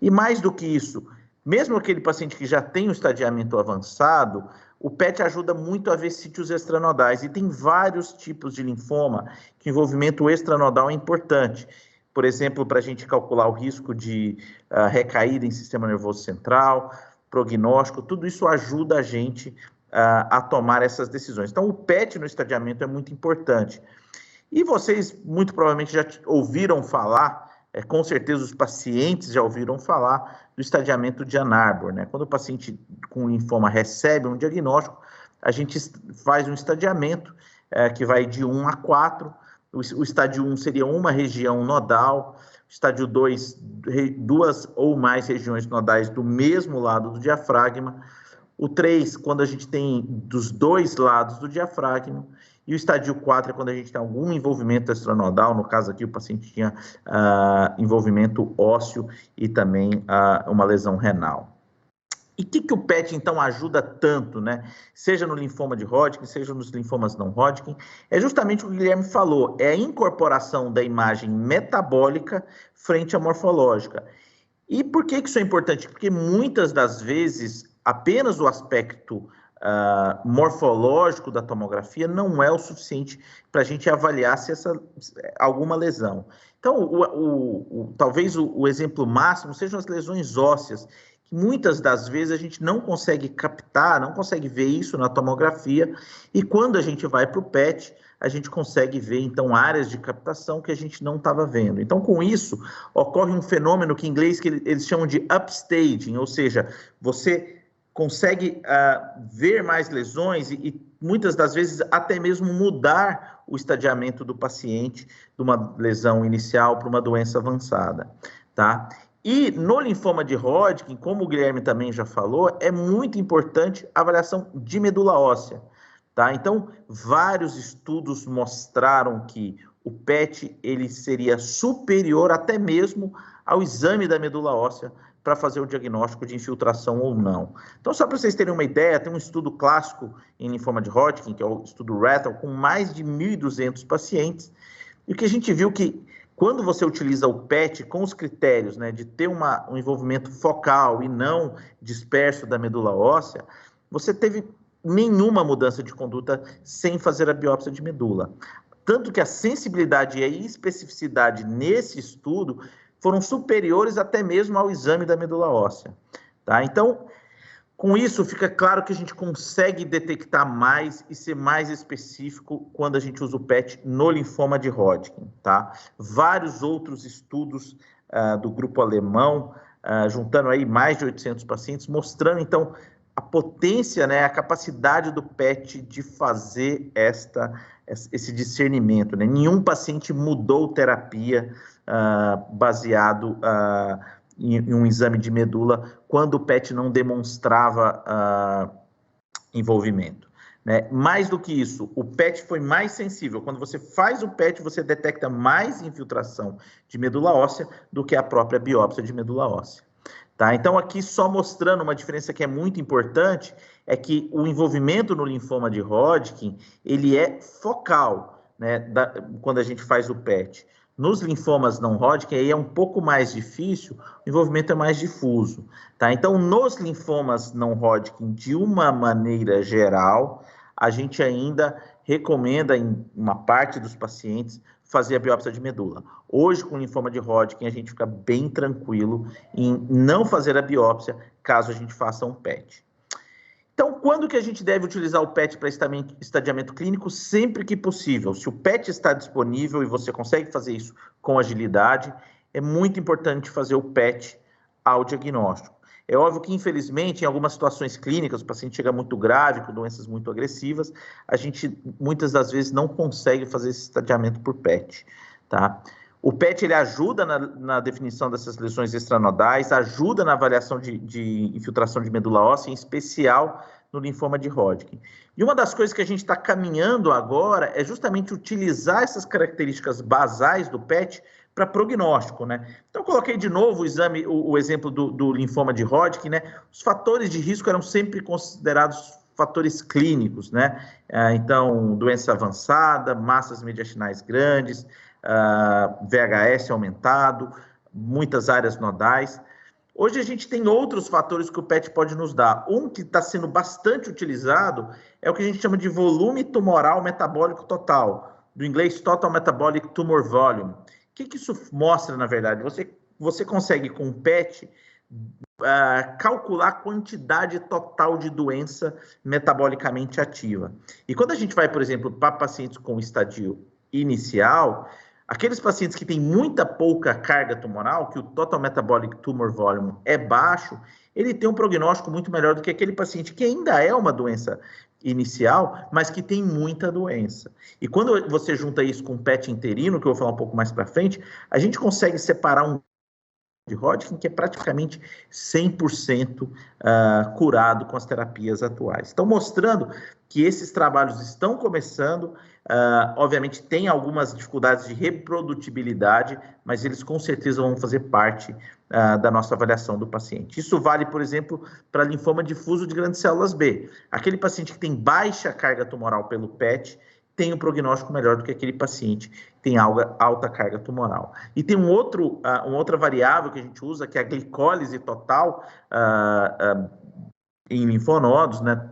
E mais do que isso, mesmo aquele paciente que já tem um estadiamento avançado, o PET ajuda muito a ver sítios extranodais. E tem vários tipos de linfoma que o envolvimento extranodal é importante. Por exemplo, para a gente calcular o risco de recaída em sistema nervoso central, prognóstico, tudo isso ajuda a gente a tomar essas decisões. Então, o PET no estadiamento é muito importante. E vocês, muito provavelmente, já ouviram falar, com certeza os pacientes já ouviram falar do estadiamento de Ann Arbor, né? Quando o paciente com linfoma recebe um diagnóstico, a gente faz um estadiamento que vai de 1 a 4. O estádio 1 seria uma região nodal, o estádio 2, duas ou mais regiões nodais do mesmo lado do diafragma, o 3, quando a gente tem dos dois lados do diafragma, e o estádio 4 é quando a gente tem algum envolvimento extranodal, no caso aqui o paciente tinha envolvimento ósseo e também uma lesão renal. E o que o PET, então, ajuda tanto, né? Seja no linfoma de Hodgkin, seja nos linfomas não Hodgkin, é justamente o que o Guilherme falou, é a incorporação da imagem metabólica frente à morfológica. E por que isso é importante? Porque muitas das vezes apenas o aspecto morfológico da tomografia não é o suficiente para a gente avaliar se alguma lesão. Então, talvez o exemplo máximo sejam as lesões ósseas, que muitas das vezes a gente não consegue captar, não consegue ver isso na tomografia, e quando a gente vai para o PET, a gente consegue ver, então, áreas de captação que a gente não estava vendo. Então, com isso, ocorre um fenômeno que em inglês que eles chamam de upstaging, ou seja, você consegue ver mais lesões e muitas das vezes até mesmo mudar o estadiamento do paciente de uma lesão inicial para uma doença avançada, tá? E no linfoma de Hodgkin, como o Guilherme também já falou, é muito importante a avaliação de medula óssea, tá? Então, vários estudos mostraram que o PET ele seria superior até mesmo ao exame da medula óssea para fazer o diagnóstico de infiltração ou não. Então, só para vocês terem uma ideia, tem um estudo clássico em linfoma de Hodgkin, que é o estudo RATTLE, com mais de 1.200 pacientes, e o que a gente viu que quando você utiliza o PET com os critérios, né, de ter um envolvimento focal e não disperso da medula óssea, você teve nenhuma mudança de conduta sem fazer a biópsia de medula. Tanto que a sensibilidade e a especificidade nesse estudo foram superiores até mesmo ao exame da medula óssea. Tá? Então, com isso, fica claro que a gente consegue detectar mais e ser mais específico quando a gente usa o PET no linfoma de Hodgkin. Tá? Vários outros estudos do grupo alemão, juntando aí mais de 800 pacientes, mostrando, então, a potência, né, a capacidade do PET de fazer esse discernimento. Né? Nenhum paciente mudou terapia baseado em um exame de medula quando o PET não demonstrava envolvimento. Né? Mais do que isso, o PET foi mais sensível. Quando você faz o PET, você detecta mais infiltração de medula óssea do que a própria biópsia de medula óssea. Tá? Então, aqui só mostrando uma diferença que é muito importante, é que o envolvimento no linfoma de Hodgkin, ele é focal, né, quando a gente faz o PET. Nos linfomas não Hodgkin, aí é um pouco mais difícil, o envolvimento é mais difuso. Tá? Então, nos linfomas não Hodgkin, de uma maneira geral, a gente ainda recomenda, em uma parte dos pacientes, fazer a biópsia de medula. Hoje, com linfoma de Hodgkin, a gente fica bem tranquilo em não fazer a biópsia, caso a gente faça um PET. Então, quando que a gente deve utilizar o PET para estadiamento clínico? Sempre que possível. Se o PET está disponível e você consegue fazer isso com agilidade, é muito importante fazer o PET ao diagnóstico. É óbvio que, infelizmente, em algumas situações clínicas, o paciente chega muito grave, com doenças muito agressivas, a gente, muitas das vezes, não consegue fazer esse estadiamento por PET, tá? O PET, ele ajuda na definição dessas lesões extranodais, ajuda na avaliação de infiltração de medula óssea, em especial no linfoma de Hodgkin. E uma das coisas que a gente está caminhando agora é justamente utilizar essas características basais do PET para prognóstico, né? Então, coloquei de novo o exemplo do linfoma de Hodgkin, né? Os fatores de risco eram sempre considerados fatores clínicos, né? Então, doença avançada, massas mediastinais grandes, VHS aumentado, muitas áreas nodais. Hoje a gente tem outros fatores que o PET pode nos dar. Um que está sendo bastante utilizado é o que a gente chama de volume tumoral metabólico total, do inglês Total Metabolic Tumor Volume. O que isso mostra, na verdade? Você consegue, com o PET, calcular a quantidade total de doença metabolicamente ativa. E quando a gente vai, por exemplo, para pacientes com estadio inicial, aqueles pacientes que têm muita pouca carga tumoral, que o Total Metabolic Tumor Volume é baixo, ele tem um prognóstico muito melhor do que aquele paciente que ainda é uma doença inicial, mas que tem muita doença. E quando você junta isso com o PET interino, que eu vou falar um pouco mais para frente, a gente consegue separar um de Hodgkin que é praticamente 100% curado com as terapias atuais. Então, mostrando que esses trabalhos estão começando, obviamente tem algumas dificuldades de reprodutibilidade, mas eles com certeza vão fazer parte da nossa avaliação do paciente. Isso vale, por exemplo, para linfoma difuso de grandes células B. Aquele paciente que tem baixa carga tumoral pelo PET tem um prognóstico melhor do que aquele paciente que tem alta carga tumoral. E tem uma outra variável que a gente usa, que é a glicólise total em linfonodos, né?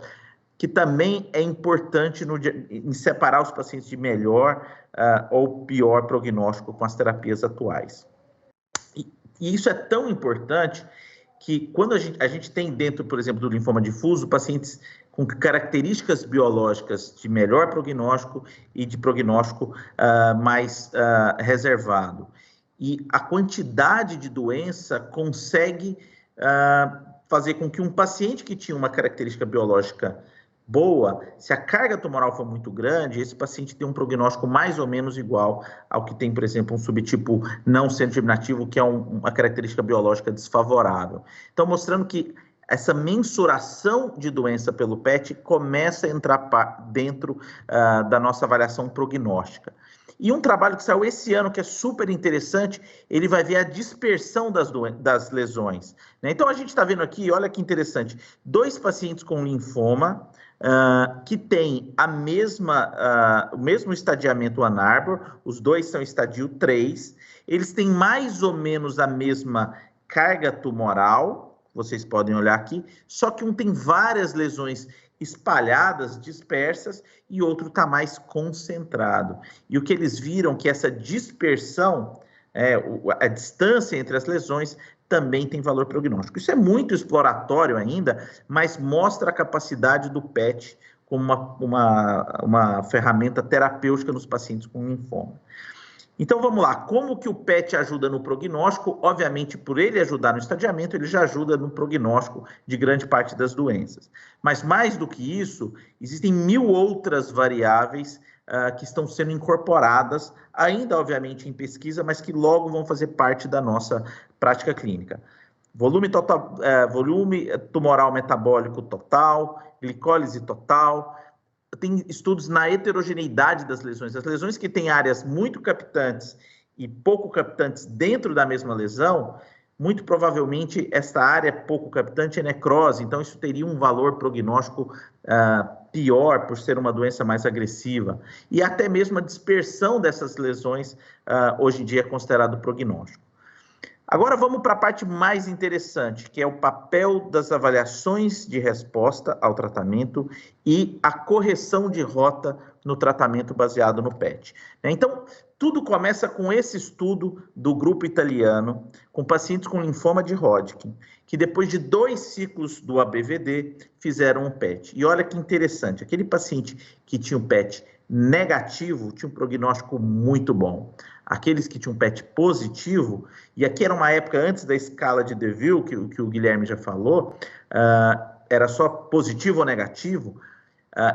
Que também é importante em separar os pacientes de melhor ou pior prognóstico com as terapias atuais. E isso é tão importante que quando a gente tem dentro, por exemplo, do linfoma difuso, pacientes com características biológicas de melhor prognóstico e de prognóstico mais reservado. E a quantidade de doença consegue fazer com que um paciente que tinha uma característica biológica boa, se a carga tumoral for muito grande, esse paciente tem um prognóstico mais ou menos igual ao que tem, por exemplo, um subtipo não centro germinativo, que é uma característica biológica desfavorável. Então, mostrando que essa mensuração de doença pelo PET começa a entrar dentro da nossa avaliação prognóstica. E um trabalho que saiu esse ano, que é super interessante, ele vai ver a dispersão das lesões. Né? Então, a gente está vendo aqui, olha que interessante, 2 pacientes com linfoma que têm o mesmo estadiamento Ann Arbor, os 2 são estadio 3, eles têm mais ou menos a mesma carga tumoral, vocês podem olhar aqui, só que um tem várias lesões espalhadas, dispersas, e outro está mais concentrado. E o que eles viram que essa dispersão a distância entre as lesões também tem valor prognóstico. Isso é muito exploratório ainda, mas mostra a capacidade do PET como uma ferramenta terapêutica nos pacientes com linfoma. Então, vamos lá. Como que o PET ajuda no prognóstico? Obviamente, por ele ajudar no estadiamento, ele já ajuda no prognóstico de grande parte das doenças. Mas, mais do que isso, existem 1000 outras variáveis que estão sendo incorporadas, ainda, obviamente, em pesquisa, mas que logo vão fazer parte da nossa prática clínica. Volume tumoral metabólico total, glicólise total. Tem estudos na heterogeneidade das lesões. As lesões que têm áreas muito captantes e pouco captantes dentro da mesma lesão, muito provavelmente esta área pouco captante é necrose, então isso teria um valor prognóstico pior por ser uma doença mais agressiva. E até mesmo a dispersão dessas lesões hoje em dia é considerado prognóstico. Agora vamos para a parte mais interessante, que é o papel das avaliações de resposta ao tratamento e a correção de rota no tratamento baseado no PET. Então, tudo começa com esse estudo do grupo italiano, com pacientes com linfoma de Hodgkin, que depois de 2 ciclos do ABVD, fizeram um PET. E olha que interessante, aquele paciente que tinha um PET negativo tinha um prognóstico muito bom. Aqueles que tinham PET positivo, e aqui era uma época antes da escala de Deville, que o Guilherme já falou, era só positivo ou negativo,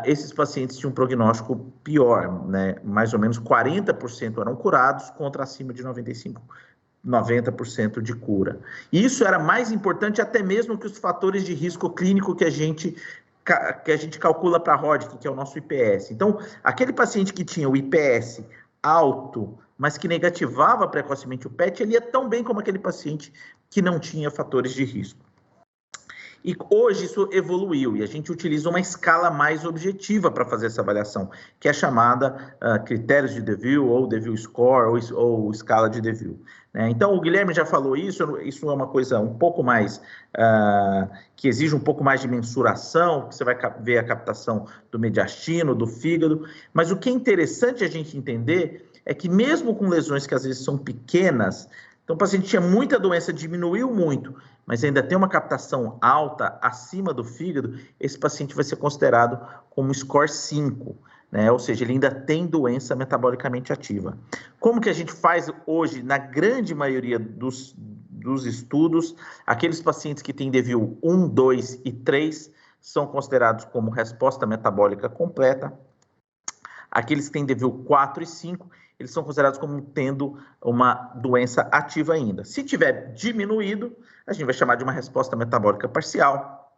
esses pacientes tinham um prognóstico pior, né? Mais ou menos 40% eram curados contra acima de 90% de cura. E isso era mais importante até mesmo que os fatores de risco clínico que a gente calcula para Hodgkin, que é o nosso IPS. Então, aquele paciente que tinha o IPS alto, mas que negativava precocemente o PET, ele ia tão bem como aquele paciente que não tinha fatores de risco. E hoje isso evoluiu e a gente utiliza uma escala mais objetiva para fazer essa avaliação, que é chamada critérios de Deville, ou Deville Score, ou escala de Deville. Né? Então, o Guilherme já falou isso é uma coisa um pouco mais, que exige um pouco mais de mensuração, que você vai ver a captação do mediastino, do fígado, mas o que é interessante a gente entender é que mesmo com lesões que às vezes são pequenas, então o paciente tinha muita doença, diminuiu muito, mas ainda tem uma captação alta acima do fígado, esse paciente vai ser considerado como score 5, né? Ou seja, ele ainda tem doença metabolicamente ativa. Como que a gente faz hoje, na grande maioria dos estudos, aqueles pacientes que têm Deville 1, 2 e 3 são considerados como resposta metabólica completa. Aqueles que têm Deville 4 e 5, eles são considerados como tendo uma doença ativa ainda. Se tiver diminuído, a gente vai chamar de uma resposta metabólica parcial.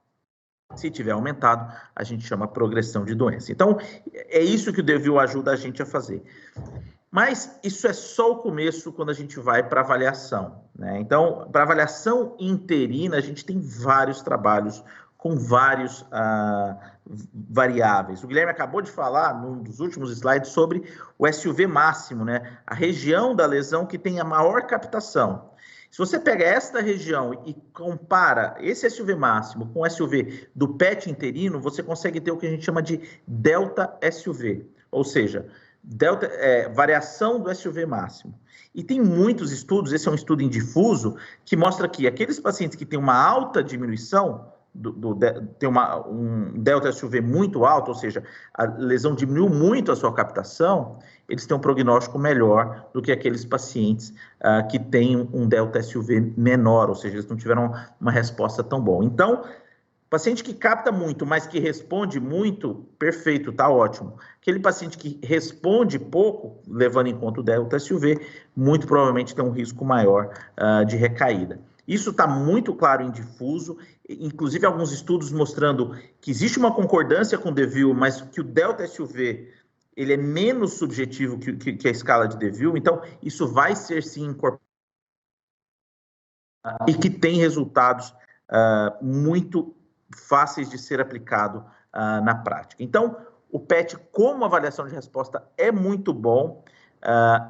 Se tiver aumentado, a gente chama progressão de doença. Então, é isso que o Deville ajuda a gente a fazer. Mas isso é só o começo quando a gente vai para avaliação, né? Então, para avaliação interina, a gente tem vários trabalhos com vários variáveis. O Guilherme acabou de falar, num dos últimos slides, sobre o SUV máximo, né? A região da lesão que tem a maior captação. Se você pega esta região e compara esse SUV máximo com o SUV do PET interino, você consegue ter o que a gente chama de delta SUV, ou seja, variação do SUV máximo. E tem muitos estudos, esse é um estudo indifuso, que mostra que aqueles pacientes que têm uma alta diminuição, tem um delta SUV muito alto, ou seja, a lesão diminuiu muito a sua captação, eles têm um prognóstico melhor do que aqueles pacientes que têm um delta SUV menor, ou seja, eles não tiveram uma resposta tão boa. Então, paciente que capta muito, mas que responde muito, perfeito, tá ótimo. Aquele paciente que responde pouco, levando em conta o delta SUV, muito provavelmente tem um risco maior de recaída. Isso está muito claro em difuso, inclusive alguns estudos mostrando que existe uma concordância com o Deville, mas que o delta SUV ele é menos subjetivo que a escala de Deville, então isso vai ser sim incorporado e que tem resultados muito fáceis de ser aplicado na prática. Então, o PET como avaliação de resposta é muito bom.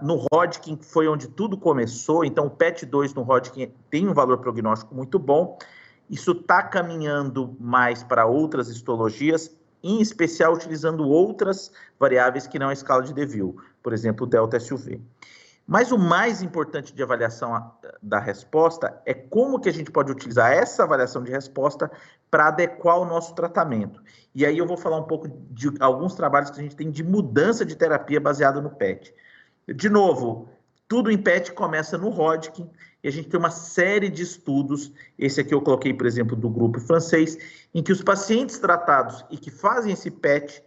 No Hodgkin foi onde tudo começou, então o PET2 no Hodgkin tem um valor prognóstico muito bom. Isso está caminhando mais para outras histologias, em especial utilizando outras variáveis que não a escala de Deville, por exemplo, o delta SUV. Mas o mais importante de avaliação da resposta é como que a gente pode utilizar essa avaliação de resposta para adequar o nosso tratamento. E aí eu vou falar um pouco de alguns trabalhos que a gente tem de mudança de terapia baseado no PET. De novo, tudo em PET começa no Hodgkin, e a gente tem uma série de estudos, esse aqui eu coloquei, por exemplo, do grupo francês, em que os pacientes tratados e que fazem esse PET,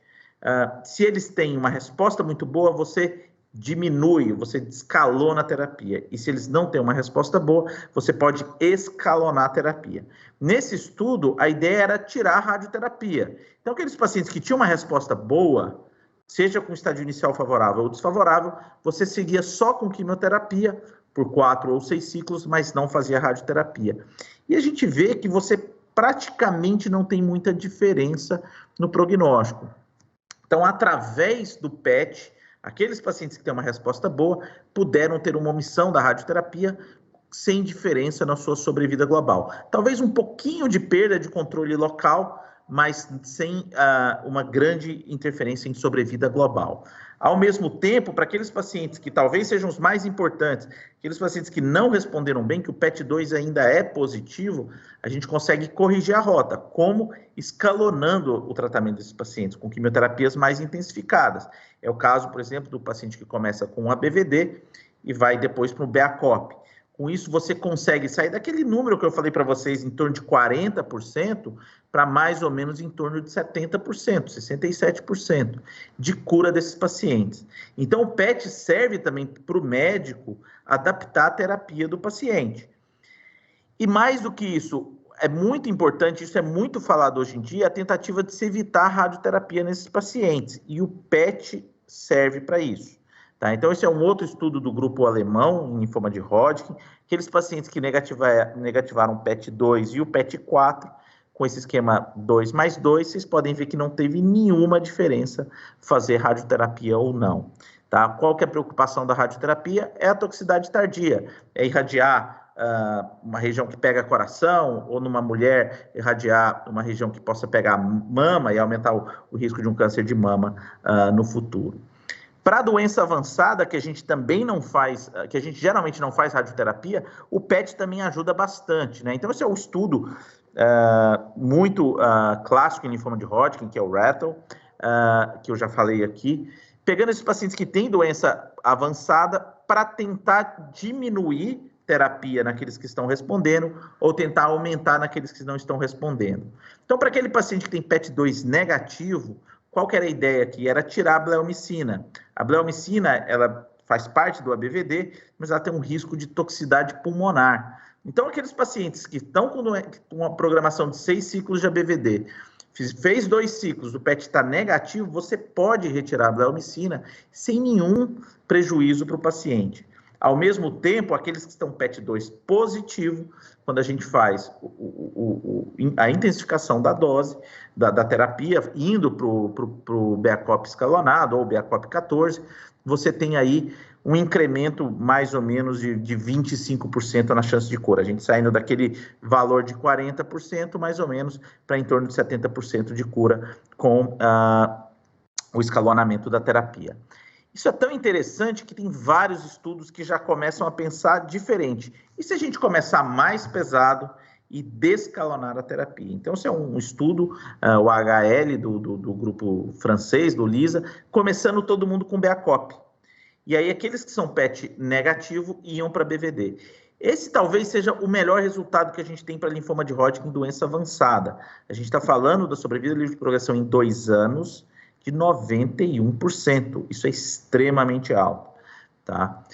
se eles têm uma resposta muito boa, você diminui, você escalona a terapia. E se eles não têm uma resposta boa, você pode escalonar a terapia. Nesse estudo, a ideia era tirar a radioterapia. Então, aqueles pacientes que tinham uma resposta boa, seja com estágio inicial favorável ou desfavorável, você seguia só com quimioterapia por 4 ou 6 ciclos, mas não fazia radioterapia. E a gente vê que você praticamente não tem muita diferença no prognóstico. Então, através do PET, aqueles pacientes que têm uma resposta boa puderam ter uma omissão da radioterapia sem diferença na sua sobrevida global. Talvez um pouquinho de perda de controle local, mas sem uma grande interferência em sobrevida global. Ao mesmo tempo, para aqueles pacientes que talvez sejam os mais importantes, aqueles pacientes que não responderam bem, que o PET2 ainda é positivo, a gente consegue corrigir a rota, como escalonando o tratamento desses pacientes, com quimioterapias mais intensificadas. É o caso, por exemplo, do paciente que começa com um ABVD e vai depois para o BACOP. Com isso, você consegue sair daquele número que eu falei para vocês, em torno de 40%, para mais ou menos em torno de 70%, 67% de cura desses pacientes. Então, o PET serve também para o médico adaptar a terapia do paciente. E mais do que isso, é muito importante, isso é muito falado hoje em dia, a tentativa de se evitar a radioterapia nesses pacientes. E o PET serve para isso. Tá? Então, esse é um outro estudo do grupo alemão, em linfoma de Hodgkin, aqueles pacientes que negativaram o PET2 e o PET4, com esse esquema 2+2, vocês podem ver que não teve nenhuma diferença fazer radioterapia ou não. Tá? Qual que é a preocupação da radioterapia? É a toxicidade tardia, é irradiar uma região que pega coração, ou numa mulher irradiar uma região que possa pegar mama e aumentar o risco de um câncer de mama no futuro. Para a doença avançada, que a gente também não faz, que a gente geralmente não faz radioterapia, o PET também ajuda bastante, né? Então, esse é um estudo muito clássico em linfoma de Hodgkin, que é o RATTLE, que eu já falei aqui, pegando esses pacientes que têm doença avançada para tentar diminuir terapia naqueles que estão respondendo ou tentar aumentar naqueles que não estão respondendo. Então, para aquele paciente que tem PET2 negativo, qual que era a ideia aqui? Era tirar a bleomicina. A bleomicina, ela faz parte do ABVD, mas ela tem um risco de toxicidade pulmonar. Então, aqueles pacientes que estão com uma programação de 6 ciclos de ABVD, fez 2 ciclos, o PET está negativo, você pode retirar a bleomicina sem nenhum prejuízo para o paciente. Ao mesmo tempo, aqueles que estão PET2 positivo, quando a gente faz a intensificação da dose, da terapia, indo para o BACOP escalonado ou BACOP 14, você tem aí um incremento mais ou menos de 25% na chance de cura. A gente saindo daquele valor de 40%, mais ou menos, para em torno de 70% de cura com o escalonamento da terapia. Isso é tão interessante que tem vários estudos que já começam a pensar diferente. E se a gente começar mais pesado e descalonar a terapia? Então, esse é um estudo, o HL do grupo francês, do LISA, começando todo mundo com BACOP. E aí, aqueles que são PET negativo iam para BVD. Esse talvez seja o melhor resultado que a gente tem para linfoma de Hodgkin, doença avançada. A gente está falando da sobrevida livre de progressão em 2 anos, de 91%. Isso é extremamente alto, tá?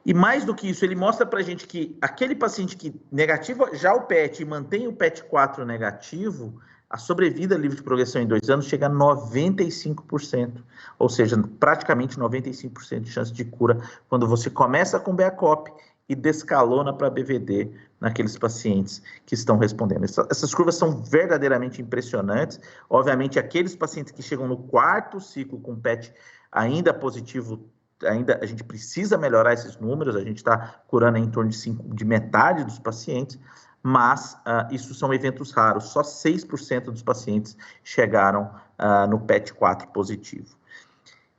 E mais do que isso, ele mostra para a gente que aquele paciente que negativa já o PET e mantém o PET4 negativo, a sobrevida livre de progressão em 2 anos chega a 95%, ou seja, praticamente 95% de chance de cura quando você começa com BACOP e descalona para BVD naqueles pacientes que estão respondendo. Essas curvas são verdadeiramente impressionantes. Obviamente, aqueles pacientes que chegam no 4º ciclo com PET ainda positivo, ainda a gente precisa melhorar esses números, a gente está curando em torno de metade dos pacientes, mas isso são eventos raros, só 6% dos pacientes chegaram no PET4 positivo.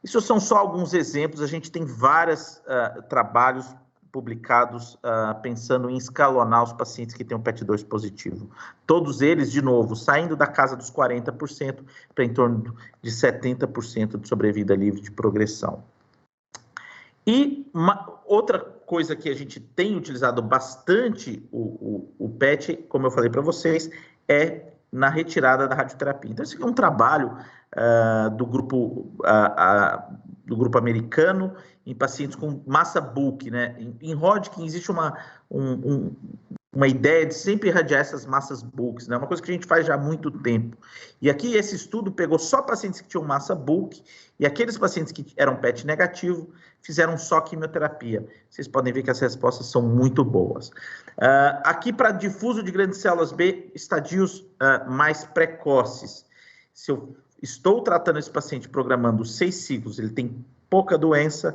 Isso são só alguns exemplos, a gente tem vários trabalhos publicados pensando em escalonar os pacientes que têm um PET2 positivo. Todos eles, de novo, saindo da casa dos 40% para em torno de 70% de sobrevida livre de progressão. E outra coisa que a gente tem utilizado bastante o PET, como eu falei para vocês, é na retirada da radioterapia. Então, esse aqui é um trabalho do grupo americano em pacientes com massa bulk, né? Em Hodgkin existe uma ideia de sempre irradiar essas massas bulks, né? Uma coisa que a gente faz já há muito tempo. E aqui esse estudo pegou só pacientes que tinham massa bulk e aqueles pacientes que eram PET negativo fizeram só quimioterapia. Vocês podem ver que as respostas são muito boas. Aqui para difuso de grandes células B, estadios mais precoces. Se eu estou tratando esse paciente programando 6 ciclos, ele tem pouca doença,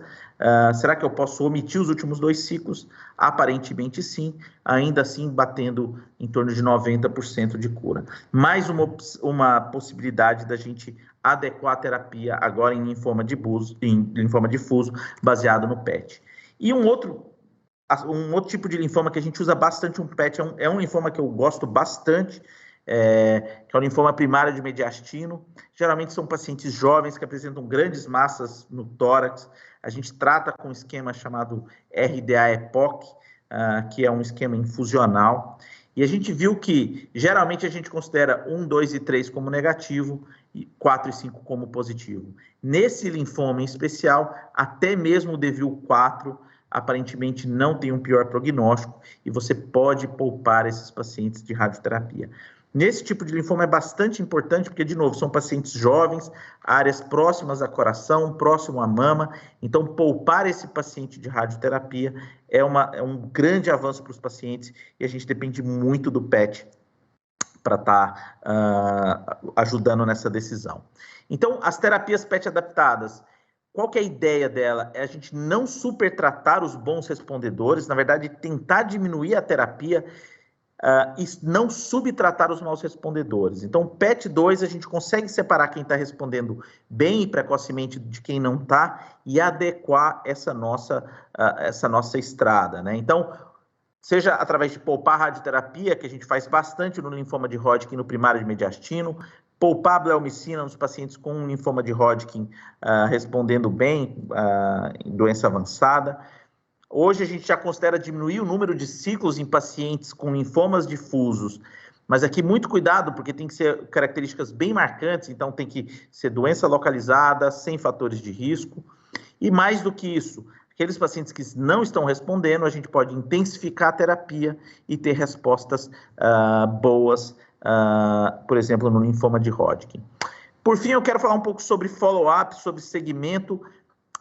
será que eu posso omitir os últimos 2 ciclos? Aparentemente sim, ainda assim batendo em torno de 90% de cura. Mais uma possibilidade da gente adequar a terapia agora em linfoma difuso, baseado no PET. E um outro tipo de linfoma que a gente usa bastante um PET, é um linfoma que eu gosto bastante, que é o linfoma primário de mediastino. Geralmente são pacientes jovens que apresentam grandes massas no tórax. A gente trata com um esquema chamado RDA-EPOC, que é um esquema infusional. E a gente viu que, geralmente, a gente considera 1, 2 e 3 como negativo e 4 e 5 como positivo. Nesse linfoma em especial, até mesmo o DEVIL 4 aparentemente não tem um pior prognóstico e você pode poupar esses pacientes de radioterapia. Nesse tipo de linfoma é bastante importante, porque, de novo, são pacientes jovens, áreas próximas ao coração, próximo à mama, então poupar esse paciente de radioterapia é um grande avanço para os pacientes e a gente depende muito do PET para estar ajudando nessa decisão. Então, as terapias PET adaptadas, qual que é a ideia dela? É a gente não supertratar os bons respondedores, na verdade, tentar diminuir a terapia e não subtratar os maus respondedores. Então, PET2, a gente consegue separar quem está respondendo bem e precocemente de quem não está e adequar essa nossa estrada, né? Então, seja através de poupar radioterapia, que a gente faz bastante no linfoma de Hodgkin no primário de mediastino, poupar bleomicina nos pacientes com linfoma de Hodgkin respondendo bem em doença avançada. Hoje a gente já considera diminuir o número de ciclos em pacientes com linfomas difusos, mas aqui muito cuidado, porque tem que ser características bem marcantes, então tem que ser doença localizada, sem fatores de risco. E mais do que isso, aqueles pacientes que não estão respondendo, a gente pode intensificar a terapia e ter respostas boas, por exemplo, no linfoma de Hodgkin. Por fim, eu quero falar um pouco sobre follow-up, sobre segmento.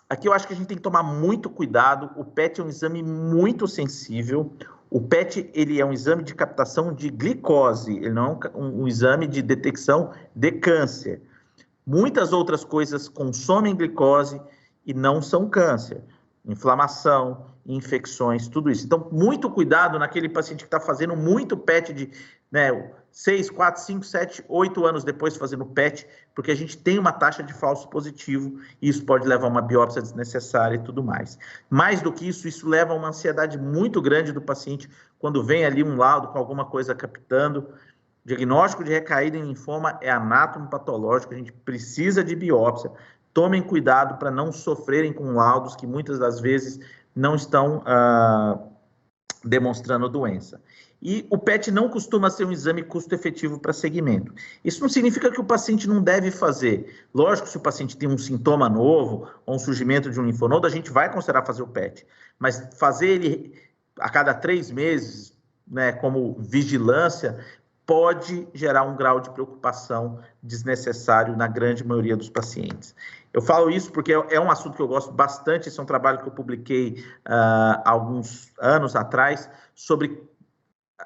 Aqui eu acho que a gente tem que tomar muito cuidado. O PET é um exame muito sensível. O PET ele é um exame de captação de glicose, ele não é um exame de detecção de câncer. Muitas outras coisas consomem glicose e não são câncer. Inflamação, infecções, tudo isso. Então, muito cuidado naquele paciente que está fazendo muito PET de 6, 4, 5, 7, 8 anos depois fazendo PET, porque a gente tem uma taxa de falso positivo e isso pode levar a uma biópsia desnecessária e tudo mais. Mais do que isso leva a uma ansiedade muito grande do paciente quando vem ali um laudo com alguma coisa captando. Diagnóstico de recaída em linfoma é anatomopatológico, a gente precisa de biópsia. Tomem cuidado para não sofrerem com laudos que muitas das vezes não estão demonstrando doença. E o PET não costuma ser um exame custo-efetivo para segmento. Isso não significa que o paciente não deve fazer. Lógico, se o paciente tem um sintoma novo ou um surgimento de um linfonodo, a gente vai considerar fazer o PET. Mas fazer ele a cada 3 meses, né, como vigilância, pode gerar um grau de preocupação desnecessário na grande maioria dos pacientes. Eu falo isso porque é um assunto que eu gosto bastante, esse é um trabalho que eu publiquei há alguns anos atrás, sobre,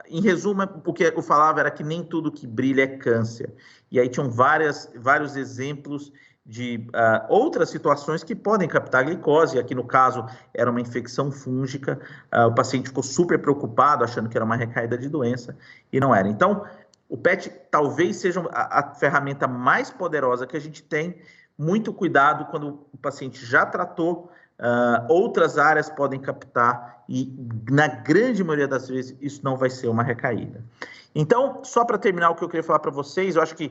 em resumo, o que eu falava era que nem tudo que brilha é câncer. E aí tinham vários exemplos de outras situações que podem captar glicose, aqui no caso era uma infecção fúngica, o paciente ficou super preocupado, achando que era uma recaída de doença, e não era. Então, o PET talvez seja a ferramenta mais poderosa que a gente tem, muito cuidado quando o paciente já tratou, outras áreas podem captar e, na grande maioria das vezes, isso não vai ser uma recaída. Então, só para terminar o que eu queria falar para vocês, eu acho que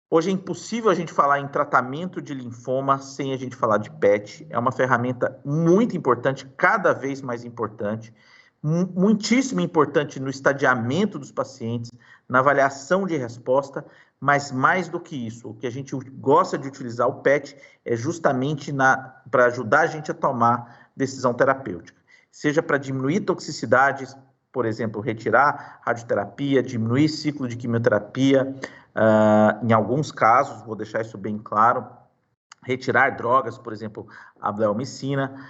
hoje é impossível a gente falar em tratamento de linfoma sem a gente falar de PET. É uma ferramenta muito importante, cada vez mais importante, muitíssimo importante no estadiamento dos pacientes, na avaliação de resposta, mas mais do que isso, o que a gente gosta de utilizar o PET é justamente para ajudar a gente a tomar decisão terapêutica, seja para diminuir toxicidades, por exemplo, retirar radioterapia, diminuir ciclo de quimioterapia, em alguns casos, vou deixar isso bem claro, retirar drogas, por exemplo, a bleomicina,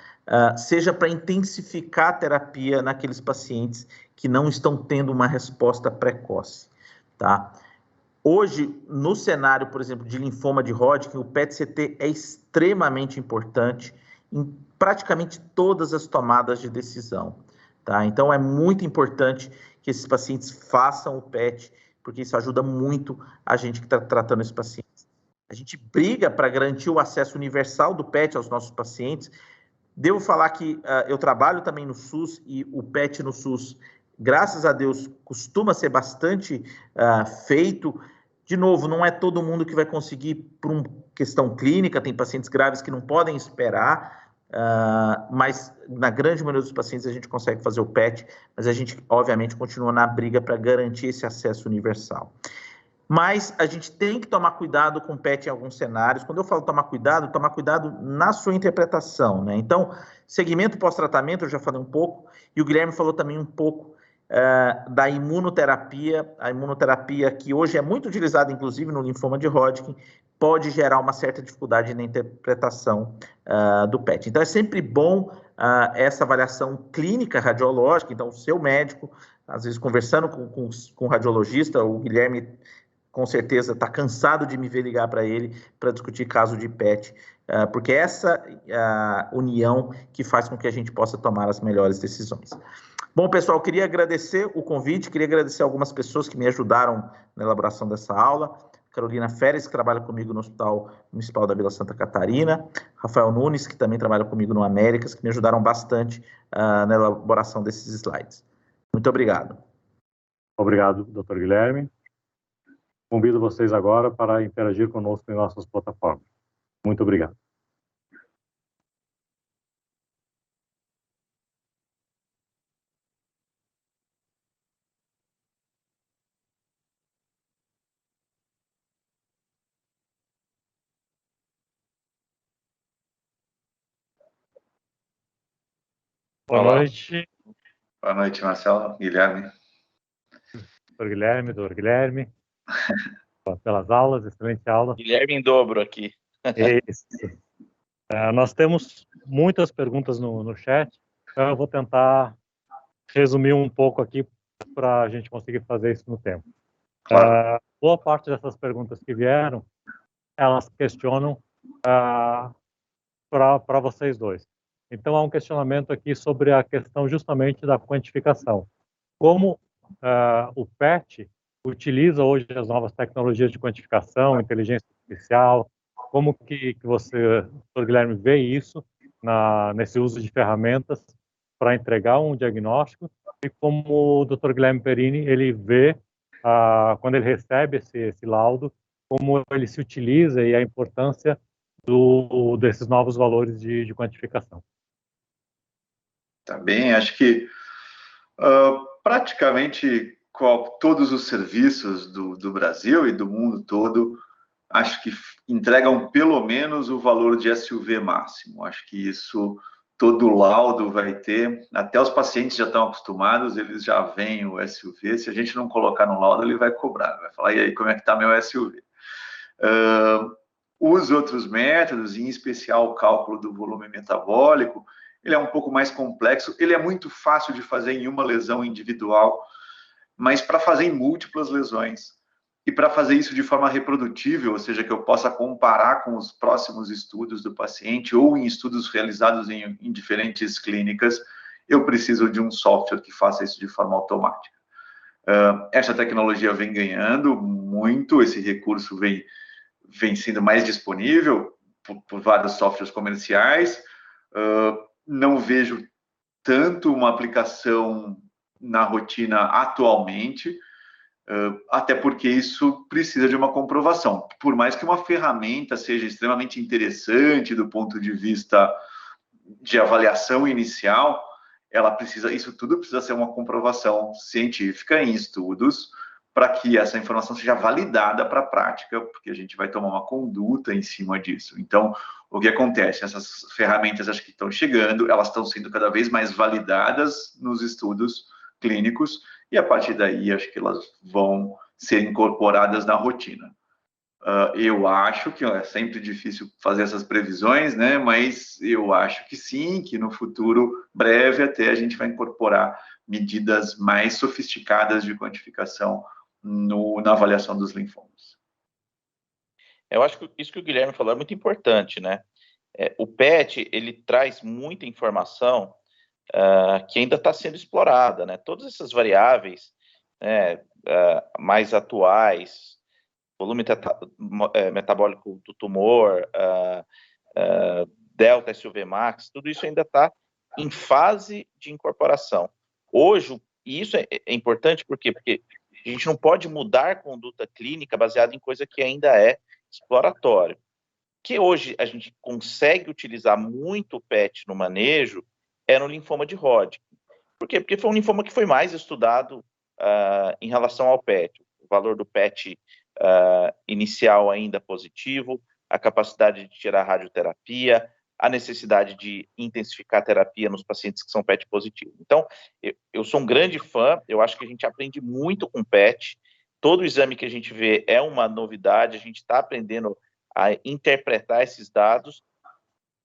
seja para intensificar a terapia naqueles pacientes que não estão tendo uma resposta precoce, tá? Hoje, no cenário, por exemplo, de linfoma de Hodgkin, o PET-CT é extremamente importante em praticamente todas as tomadas de decisão, tá? Então, é muito importante que esses pacientes façam o PET, porque isso ajuda muito a gente que está tratando esses pacientes. A gente briga para garantir o acesso universal do PET aos nossos pacientes. Devo falar que eu trabalho também no SUS e o PET no SUS, graças a Deus, costuma ser bastante feito. De novo, não é todo mundo que vai conseguir por uma questão clínica, tem pacientes graves que não podem esperar, mas na grande maioria dos pacientes a gente consegue fazer o PET, mas a gente, obviamente, continua na briga para garantir esse acesso universal. Mas a gente tem que tomar cuidado com o PET em alguns cenários. Quando eu falo tomar cuidado na sua interpretação, né? Então, segmento pós-tratamento, eu já falei um pouco, e o Guilherme falou também um pouco da imunoterapia. A imunoterapia que hoje é muito utilizada, inclusive, no linfoma de Hodgkin, pode gerar uma certa dificuldade na interpretação do PET. Então, é sempre bom essa avaliação clínica radiológica. Então, o seu médico, às vezes, conversando com o radiologista, o Guilherme com certeza está cansado de me ver ligar para ele para discutir caso de PET, porque essa união que faz com que a gente possa tomar as melhores decisões. Bom, pessoal, queria agradecer o convite, queria agradecer algumas pessoas que me ajudaram na elaboração dessa aula. Carolina Férez, que trabalha comigo no Hospital Municipal da Vila Santa Catarina, Rafael Nunes, que também trabalha comigo no Américas, que me ajudaram bastante na elaboração desses slides. Muito obrigado. Obrigado, Dr. Guilherme. Convido vocês agora para interagir conosco em nossas plataformas. Muito obrigado. Boa noite. Boa noite, Marcelo, Guilherme. Dr. Guilherme. Pelas aulas, excelente aula. Guilherme em dobro aqui. Isso. Nós temos muitas perguntas no chat, então eu vou tentar resumir um pouco aqui para a gente conseguir fazer isso no tempo. Claro. Boa parte dessas perguntas que vieram, elas questionam para vocês dois. Então, há um questionamento aqui sobre a questão justamente da quantificação. Como o PET utiliza hoje as novas tecnologias de quantificação, inteligência artificial, como que você, Dr. Guilherme, vê isso nesse uso de ferramentas para entregar um diagnóstico, e como o Dr. Guilherme Perini, ele vê, quando ele recebe esse laudo, como ele se utiliza e a importância desses novos valores de quantificação. Tá bem, acho que praticamente todos os serviços do Brasil e do mundo todo, acho que entregam pelo menos o valor de SUV máximo. Acho que isso todo laudo vai ter, até os pacientes já estão acostumados, eles já veem o SUV, se a gente não colocar no laudo, ele vai cobrar, vai falar, e aí, como é que está meu SUV? Os outros métodos, em especial o cálculo do volume metabólico, ele é um pouco mais complexo, ele é muito fácil de fazer em uma lesão individual, mas para fazer em múltiplas lesões, e para fazer isso de forma reprodutível, ou seja, que eu possa comparar com os próximos estudos do paciente ou em estudos realizados em diferentes clínicas, eu preciso de um software que faça isso de forma automática. Essa tecnologia vem ganhando muito, esse recurso vem sendo mais disponível por vários softwares comerciais. Não vejo tanto uma aplicação na rotina atualmente, até porque isso precisa de uma comprovação. Por mais que uma ferramenta seja extremamente interessante do ponto de vista de avaliação inicial, isso tudo precisa ser uma comprovação científica em estudos para que essa informação seja validada para a prática, porque a gente vai tomar uma conduta em cima disso. Então, o que acontece? Essas ferramentas, acho que estão chegando, elas estão sendo cada vez mais validadas nos estudos clínicos, e a partir daí, acho que elas vão ser incorporadas na rotina. Eu acho que é sempre difícil fazer essas previsões, né? Mas eu acho que sim, que no futuro breve até a gente vai incorporar medidas mais sofisticadas de quantificação na avaliação dos linfomas. Eu acho que isso que o Guilherme falou é muito importante, né? O PET, ele traz muita informação que ainda está sendo explorada, né? Todas essas variáveis mais atuais, volume metabólico do tumor, delta SUV max, tudo isso ainda está em fase de incorporação. Hoje, e isso é importante porque a gente não pode mudar conduta clínica baseada em coisa que ainda é exploratório. Que hoje a gente consegue utilizar muito o PET no manejo no linfoma de Hodgkin. Por quê? Porque foi um linfoma que foi mais estudado em relação ao PET. O valor do PET inicial ainda positivo, a capacidade de tirar radioterapia, a necessidade de intensificar a terapia nos pacientes que são PET positivos. Então, eu sou um grande fã, eu acho que a gente aprende muito com PET, todo exame que a gente vê é uma novidade, a gente está aprendendo a interpretar esses dados,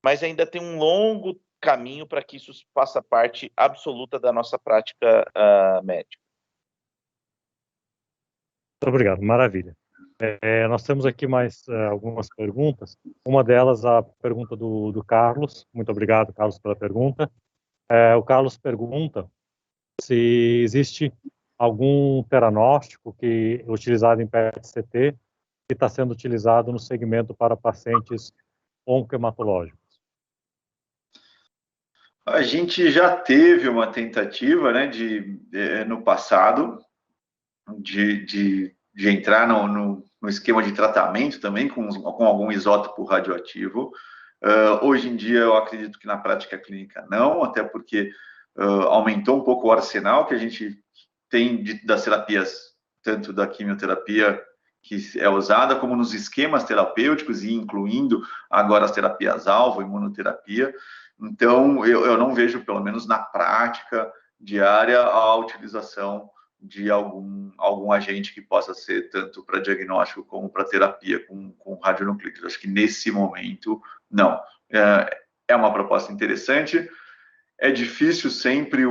mas ainda tem um longo caminho para que isso faça parte absoluta da nossa prática médica. Muito obrigado, maravilha. Nós temos aqui mais algumas perguntas. Uma delas, a pergunta do Carlos. Muito obrigado, Carlos, pela pergunta. O Carlos pergunta se existe algum teranóstico utilizado em PET-CT que está sendo utilizado no segmento para pacientes oncohematológicos. A gente já teve uma tentativa, né, no passado, de entrar no esquema de tratamento também com algum isótopo radioativo. Hoje em dia, eu acredito que na prática clínica não, até porque aumentou um pouco o arsenal que a gente tem das terapias, tanto da quimioterapia que é usada, como nos esquemas terapêuticos, e incluindo agora as terapias-alvo, imunoterapia. Então, eu não vejo, pelo menos na prática diária, a utilização de algum agente que possa ser tanto para diagnóstico como para terapia com radionuclídeos. Acho que nesse momento, não. É uma proposta interessante. É difícil sempre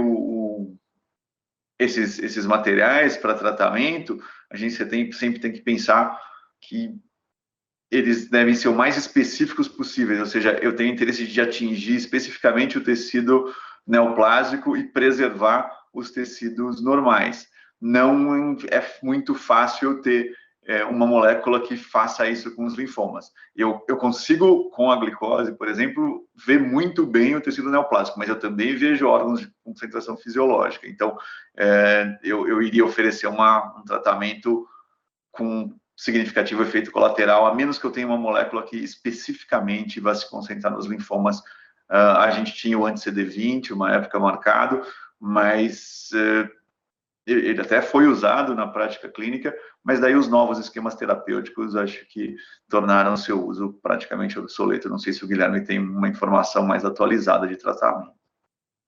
esses materiais para tratamento. A gente sempre tem que pensar que eles devem ser o mais específicos possíveis, ou seja, eu tenho interesse de atingir especificamente o tecido neoplásico e preservar os tecidos normais. Não é muito fácil ter uma molécula que faça isso com os linfomas. Eu consigo, com a glicose, por exemplo, ver muito bem o tecido neoplásico, mas eu também vejo órgãos de concentração fisiológica. Então, eu iria oferecer um tratamento com significativo efeito colateral, a menos que eu tenha uma molécula que especificamente vá se concentrar nos linfomas. A gente tinha o anti-CD20, uma época marcado, mas ele até foi usado na prática clínica, mas daí os novos esquemas terapêuticos acho que tornaram seu uso praticamente obsoleto. Não sei se o Guilherme tem uma informação mais atualizada de tratamento.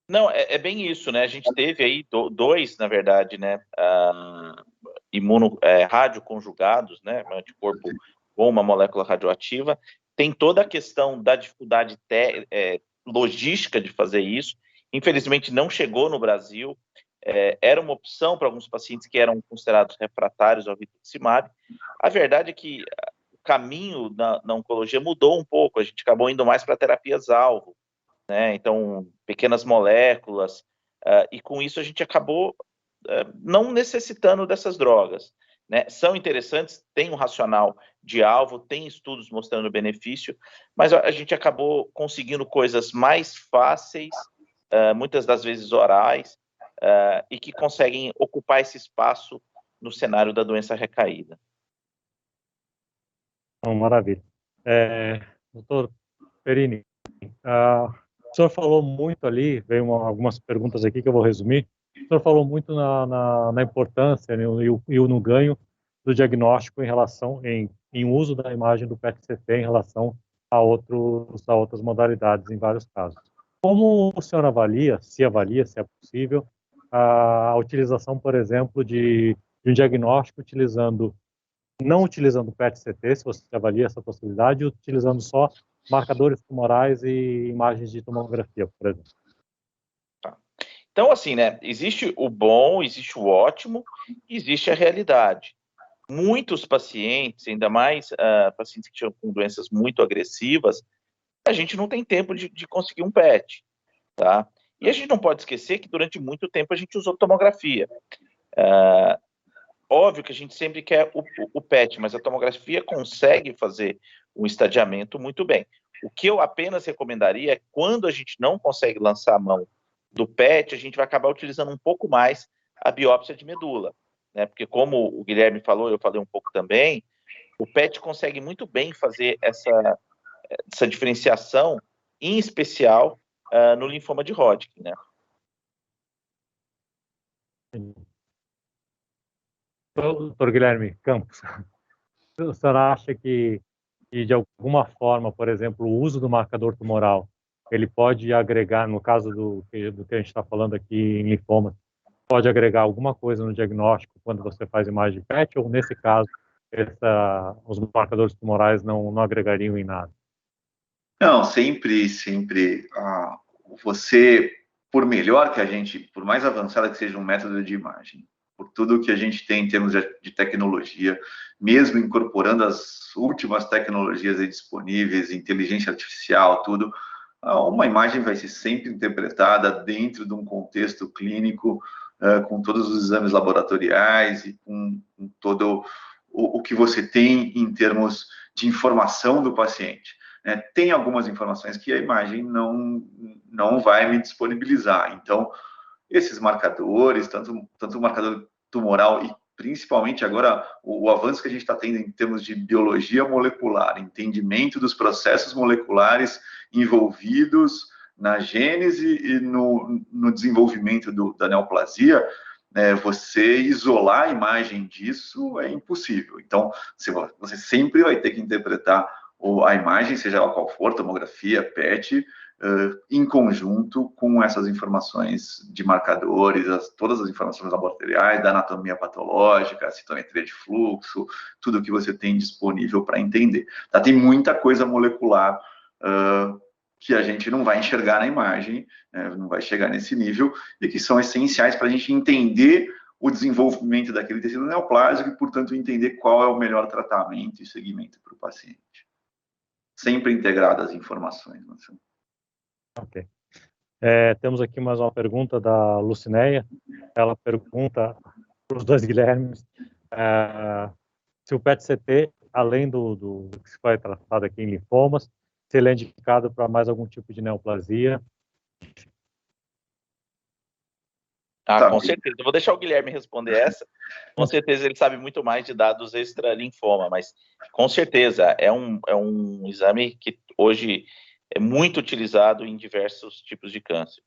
Não, é bem isso, né? A gente teve aí dois, na verdade, né? Radioconjugados, né? Um anticorpo ou uma molécula radioativa. Tem toda a questão da dificuldade logística de fazer isso. Infelizmente, não chegou no Brasil. Era uma opção para alguns pacientes que eram considerados refratários ao rituximab. A verdade é que o caminho na oncologia mudou um pouco. A gente acabou indo mais para terapias-alvo, né? Então, pequenas moléculas. E com isso, a gente acabou não necessitando dessas drogas. né? São interessantes, tem um racional de alvo, tem estudos mostrando benefício, mas a gente acabou conseguindo coisas mais fáceis, muitas das vezes orais, e que conseguem ocupar esse espaço no cenário da doença recaída. Maravilha. Doutor Perini, o senhor falou muito ali, veio algumas perguntas aqui que eu vou resumir. O senhor falou muito na importância, né, e no ganho do diagnóstico em relação em uso da imagem do PET-CT em relação a outras modalidades em vários casos. Como o senhor avalia, se é possível, a utilização, por exemplo, de um diagnóstico não utilizando PET-CT, se você avalia essa possibilidade, utilizando só marcadores tumorais e imagens de tomografia, por exemplo? Então, assim, né, existe o bom, existe o ótimo, existe a realidade. Muitos pacientes, ainda mais pacientes que estão com doenças muito agressivas, a gente não tem tempo de conseguir um PET, tá? E a gente não pode esquecer que durante muito tempo a gente usou tomografia. Óbvio que a gente sempre quer o PET, mas a tomografia consegue fazer um estadiamento muito bem. O que eu apenas recomendaria é quando a gente não consegue lançar a mão do PET, a gente vai acabar utilizando um pouco mais a biópsia de medula, né? Porque como o Guilherme falou, eu falei um pouco também, o PET consegue muito bem fazer essa diferenciação, em especial no linfoma de Hodgkin, né? Doutor Guilherme Campos, o senhor acha que de alguma forma, por exemplo, o uso do marcador tumoral, ele pode agregar, no caso do que a gente está falando aqui em linfoma, pode agregar alguma coisa no diagnóstico quando você faz imagem de PET, ou nesse caso, os marcadores tumorais não agregariam em nada? Não, sempre, você, por melhor que a gente, por mais avançada que seja um método de imagem, por tudo que a gente tem em termos de tecnologia, mesmo incorporando as últimas tecnologias aí disponíveis, inteligência artificial, tudo, uma imagem vai ser sempre interpretada dentro de um contexto clínico, com todos os exames laboratoriais e com todo o que você tem em termos de informação do paciente. Tem algumas informações que a imagem não vai me disponibilizar. Então, esses marcadores, tanto o marcador tumoral e principalmente agora o avanço que a gente está tendo em termos de biologia molecular, entendimento dos processos moleculares envolvidos na gênese e no desenvolvimento da neoplasia, você isolar a imagem disso é impossível. Então, você sempre vai ter que interpretar a imagem, seja ela qual for, tomografia, PET, em conjunto com essas informações de marcadores, todas as informações laboratoriais, da anatomia patológica, citometria de fluxo, tudo que você tem disponível para entender. Tá? Tem muita coisa molecular que a gente não vai enxergar na imagem, não vai chegar nesse nível, e que são essenciais para a gente entender o desenvolvimento daquele tecido neoplásico e, portanto, entender qual é o melhor tratamento e segmento para o paciente. Sempre integradas as informações. Ok. Temos aqui mais uma pergunta da Lucinéia. Ela pergunta para os dois Guilhermes se o PET-CT, além do que se foi tratado aqui em linfomas, se ele é indicado para mais algum tipo de neoplasia. Com certeza. Eu vou deixar o Guilherme responder essa. Com certeza ele sabe muito mais de dados extra-linfoma, mas com certeza é um exame que hoje é muito utilizado em diversos tipos de câncer.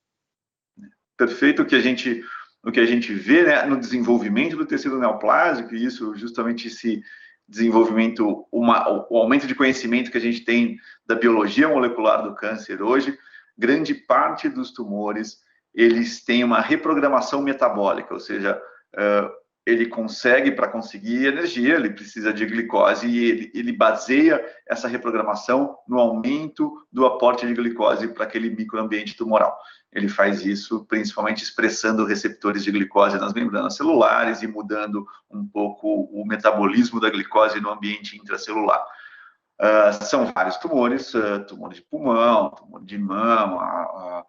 Perfeito. O que a gente vê, né, no desenvolvimento do tecido neoplásico, e isso justamente esse desenvolvimento, o aumento de conhecimento que a gente tem da biologia molecular do câncer hoje, grande parte dos tumores eles têm uma reprogramação metabólica, ou seja, ele consegue, para conseguir energia, ele precisa de glicose e ele baseia essa reprogramação no aumento do aporte de glicose para aquele microambiente tumoral. Ele faz isso principalmente expressando receptores de glicose nas membranas celulares e mudando um pouco o metabolismo da glicose no ambiente intracelular. São vários tumores, tumor de pulmão, tumor de mama,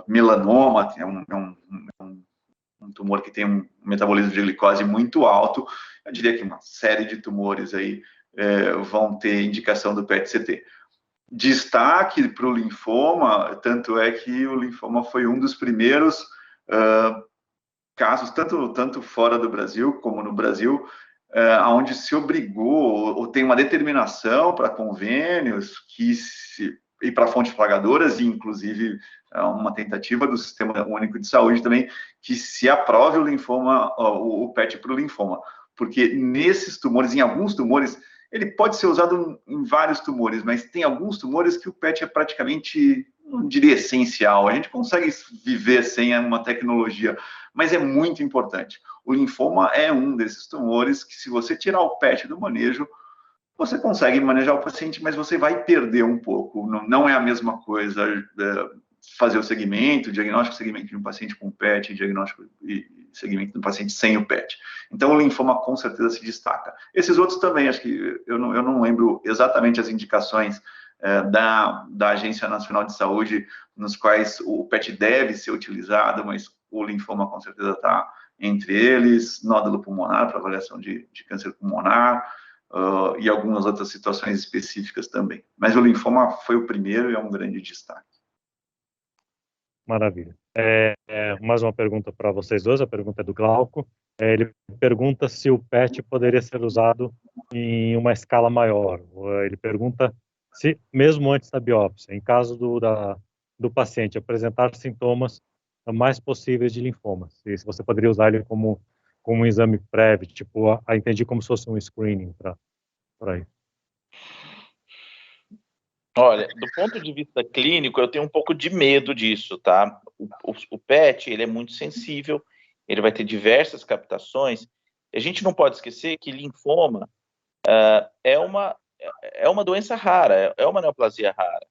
melanoma, é um um tumor que tem um metabolismo de glicose muito alto, eu diria que uma série de tumores aí vão ter indicação do PET-CT. Destaque para o linfoma, tanto é que o linfoma foi um dos primeiros casos, tanto fora do Brasil como no Brasil, onde se obrigou, ou tem uma determinação para convênios e para fontes pagadoras, e inclusive uma tentativa do Sistema Único de Saúde também, que se aprove o linfoma, o PET para o linfoma, porque nesses tumores, em alguns tumores, ele pode ser usado em vários tumores, mas tem alguns tumores que o PET é praticamente, não diria essencial, a gente consegue viver sem uma tecnologia, mas é muito importante. O linfoma é um desses tumores que, se você tirar o PET do manejo, você consegue manejar o paciente, mas você vai perder um pouco. Não é a mesma coisa fazer o segmento, diagnóstico e segmento de um paciente com PET, diagnóstico e segmento de um paciente sem o PET. Então, o linfoma com certeza se destaca. Esses outros também, acho que eu não lembro exatamente as indicações da Agência Nacional de Saúde, nos quais o PET deve ser utilizado, mas o linfoma com certeza está entre eles, nódulo pulmonar para avaliação de câncer pulmonar, e algumas outras situações específicas também. Mas o linfoma foi o primeiro e é um grande destaque. Maravilha. Mais uma pergunta para vocês dois, a pergunta é do Glauco. Ele pergunta se o PET poderia ser usado em uma escala maior. Ele pergunta se, mesmo antes da biópsia, em caso do paciente apresentar sintomas mais possíveis de linfoma, se você poderia usar ele como um exame prévio, tipo, entendi como se fosse um screening para isso. Olha, do ponto de vista clínico, eu tenho um pouco de medo disso, tá? O PET, ele é muito sensível, ele vai ter diversas captações. A gente não pode esquecer que linfoma é uma doença rara, é uma neoplasia rara,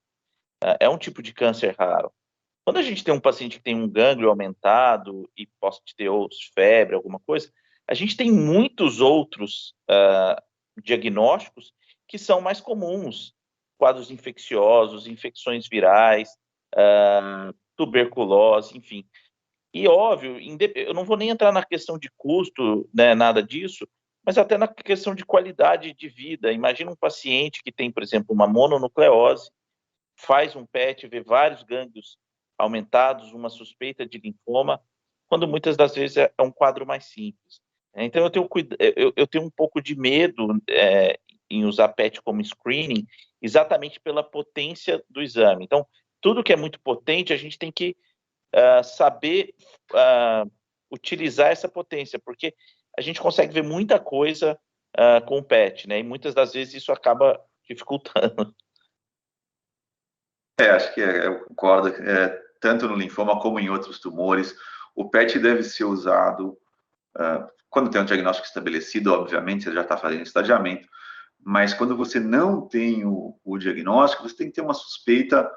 é um tipo de câncer raro. Quando a gente tem um paciente que tem um gânglio aumentado e possa ter outros, febre, alguma coisa, a gente tem muitos outros diagnósticos que são mais comuns, quadros infecciosos, infecções virais, tuberculose, enfim. E, óbvio, eu não vou nem entrar na questão de custo, né, nada disso, mas até na questão de qualidade de vida. Imagina um paciente que tem, por exemplo, uma mononucleose, faz um PET, vê vários gânglios aumentados, uma suspeita de linfoma, quando muitas das vezes é um quadro mais simples. Então, eu tenho um pouco de medo em usar PET como screening, exatamente pela potência do exame. Então, tudo que é muito potente, a gente tem que saber utilizar essa potência, porque a gente consegue ver muita coisa com o PET, né? E muitas das vezes isso acaba dificultando. Acho que eu concordo, tanto no linfoma como em outros tumores, o PET deve ser usado quando tem um diagnóstico estabelecido, obviamente, você já está fazendo estadiamento, mas quando você não tem o diagnóstico, você tem que ter uma suspeita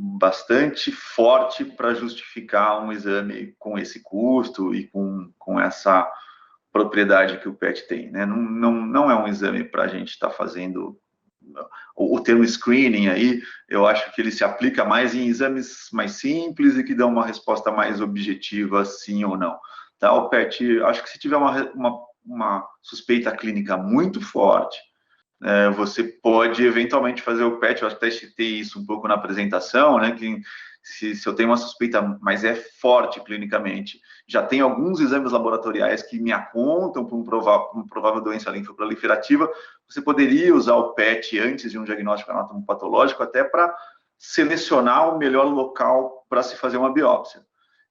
bastante forte para justificar um exame com esse custo e com essa propriedade que o PET tem, né? Não é um exame para a gente estar fazendo. O termo screening aí, eu acho que ele se aplica mais em exames mais simples e que dão uma resposta mais objetiva, sim ou não. Tá? O PET, acho que se tiver uma suspeita clínica muito forte, você pode eventualmente fazer o PET, eu até citei isso um pouco na apresentação, né, que se eu tenho uma suspeita, mas é forte clinicamente, já tem alguns exames laboratoriais que me apontam para uma provável doença linfoproliferativa, você poderia usar o PET antes de um diagnóstico anatomopatológico até para selecionar o melhor local para se fazer uma biópsia.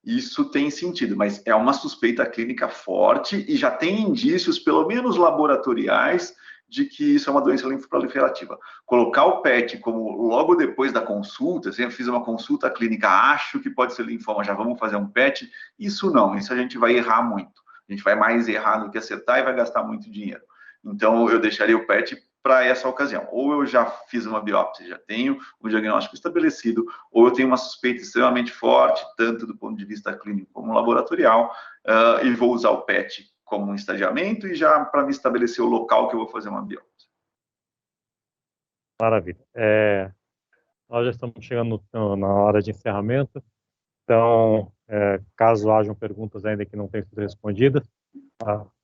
Isso tem sentido, mas é uma suspeita clínica forte e já tem indícios, pelo menos laboratoriais, de que isso é uma doença linfoproliferativa. Colocar o PET como logo depois da consulta, se eu fiz uma consulta clínica, acho que pode ser linfoma, já vamos fazer um PET, isso não, isso a gente vai errar muito. A gente vai mais errar do que acertar e vai gastar muito dinheiro. Então, eu deixaria o PET para essa ocasião. Ou eu já fiz uma biópsia, já tenho o diagnóstico estabelecido, ou eu tenho uma suspeita extremamente forte, tanto do ponto de vista clínico como laboratorial, e vou usar o PET como um estadiamento e já para me estabelecer o local que eu vou fazer uma biópsia. Maravilha. Nós já estamos chegando na hora de encerramento. Então, caso hajam perguntas ainda que não tenham sido respondidas,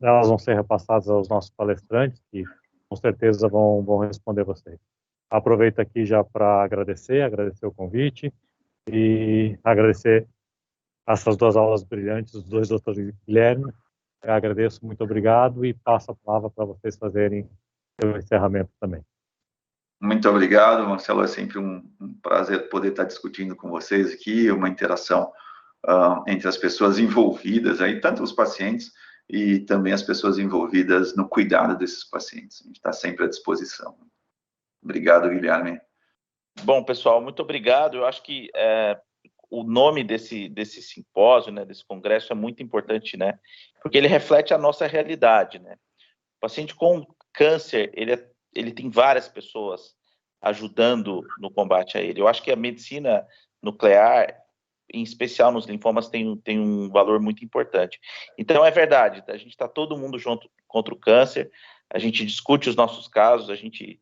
elas vão ser repassadas aos nossos palestrantes, que com certeza vão responder vocês. Aproveito aqui já para agradecer o convite e agradecer essas duas aulas brilhantes, os dois doutores Guilherme. Eu agradeço, muito obrigado e passo a palavra para vocês fazerem o encerramento também. Muito obrigado, Marcelo. É sempre um prazer poder estar discutindo com vocês aqui, uma interação entre as pessoas envolvidas, aí, tanto os pacientes e também as pessoas envolvidas no cuidado desses pacientes. A gente está sempre à disposição. Obrigado, Guilherme. Bom, pessoal, muito obrigado. Eu acho que o nome desse simpósio, né, desse congresso é muito importante, né, porque ele reflete a nossa realidade, né. O paciente com câncer, ele tem várias pessoas ajudando no combate a ele. Eu acho que a medicina nuclear, em especial nos linfomas, tem um valor muito importante. Então, é verdade, a gente está todo mundo junto contra o câncer, a gente discute os nossos casos, a gente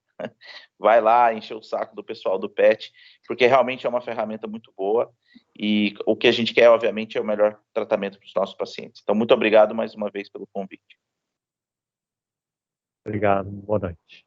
vai lá encher o saco do pessoal do PET, porque realmente é uma ferramenta muito boa, e o que a gente quer, obviamente, é o melhor tratamento para os nossos pacientes. Então, muito obrigado mais uma vez pelo convite. Obrigado, boa noite.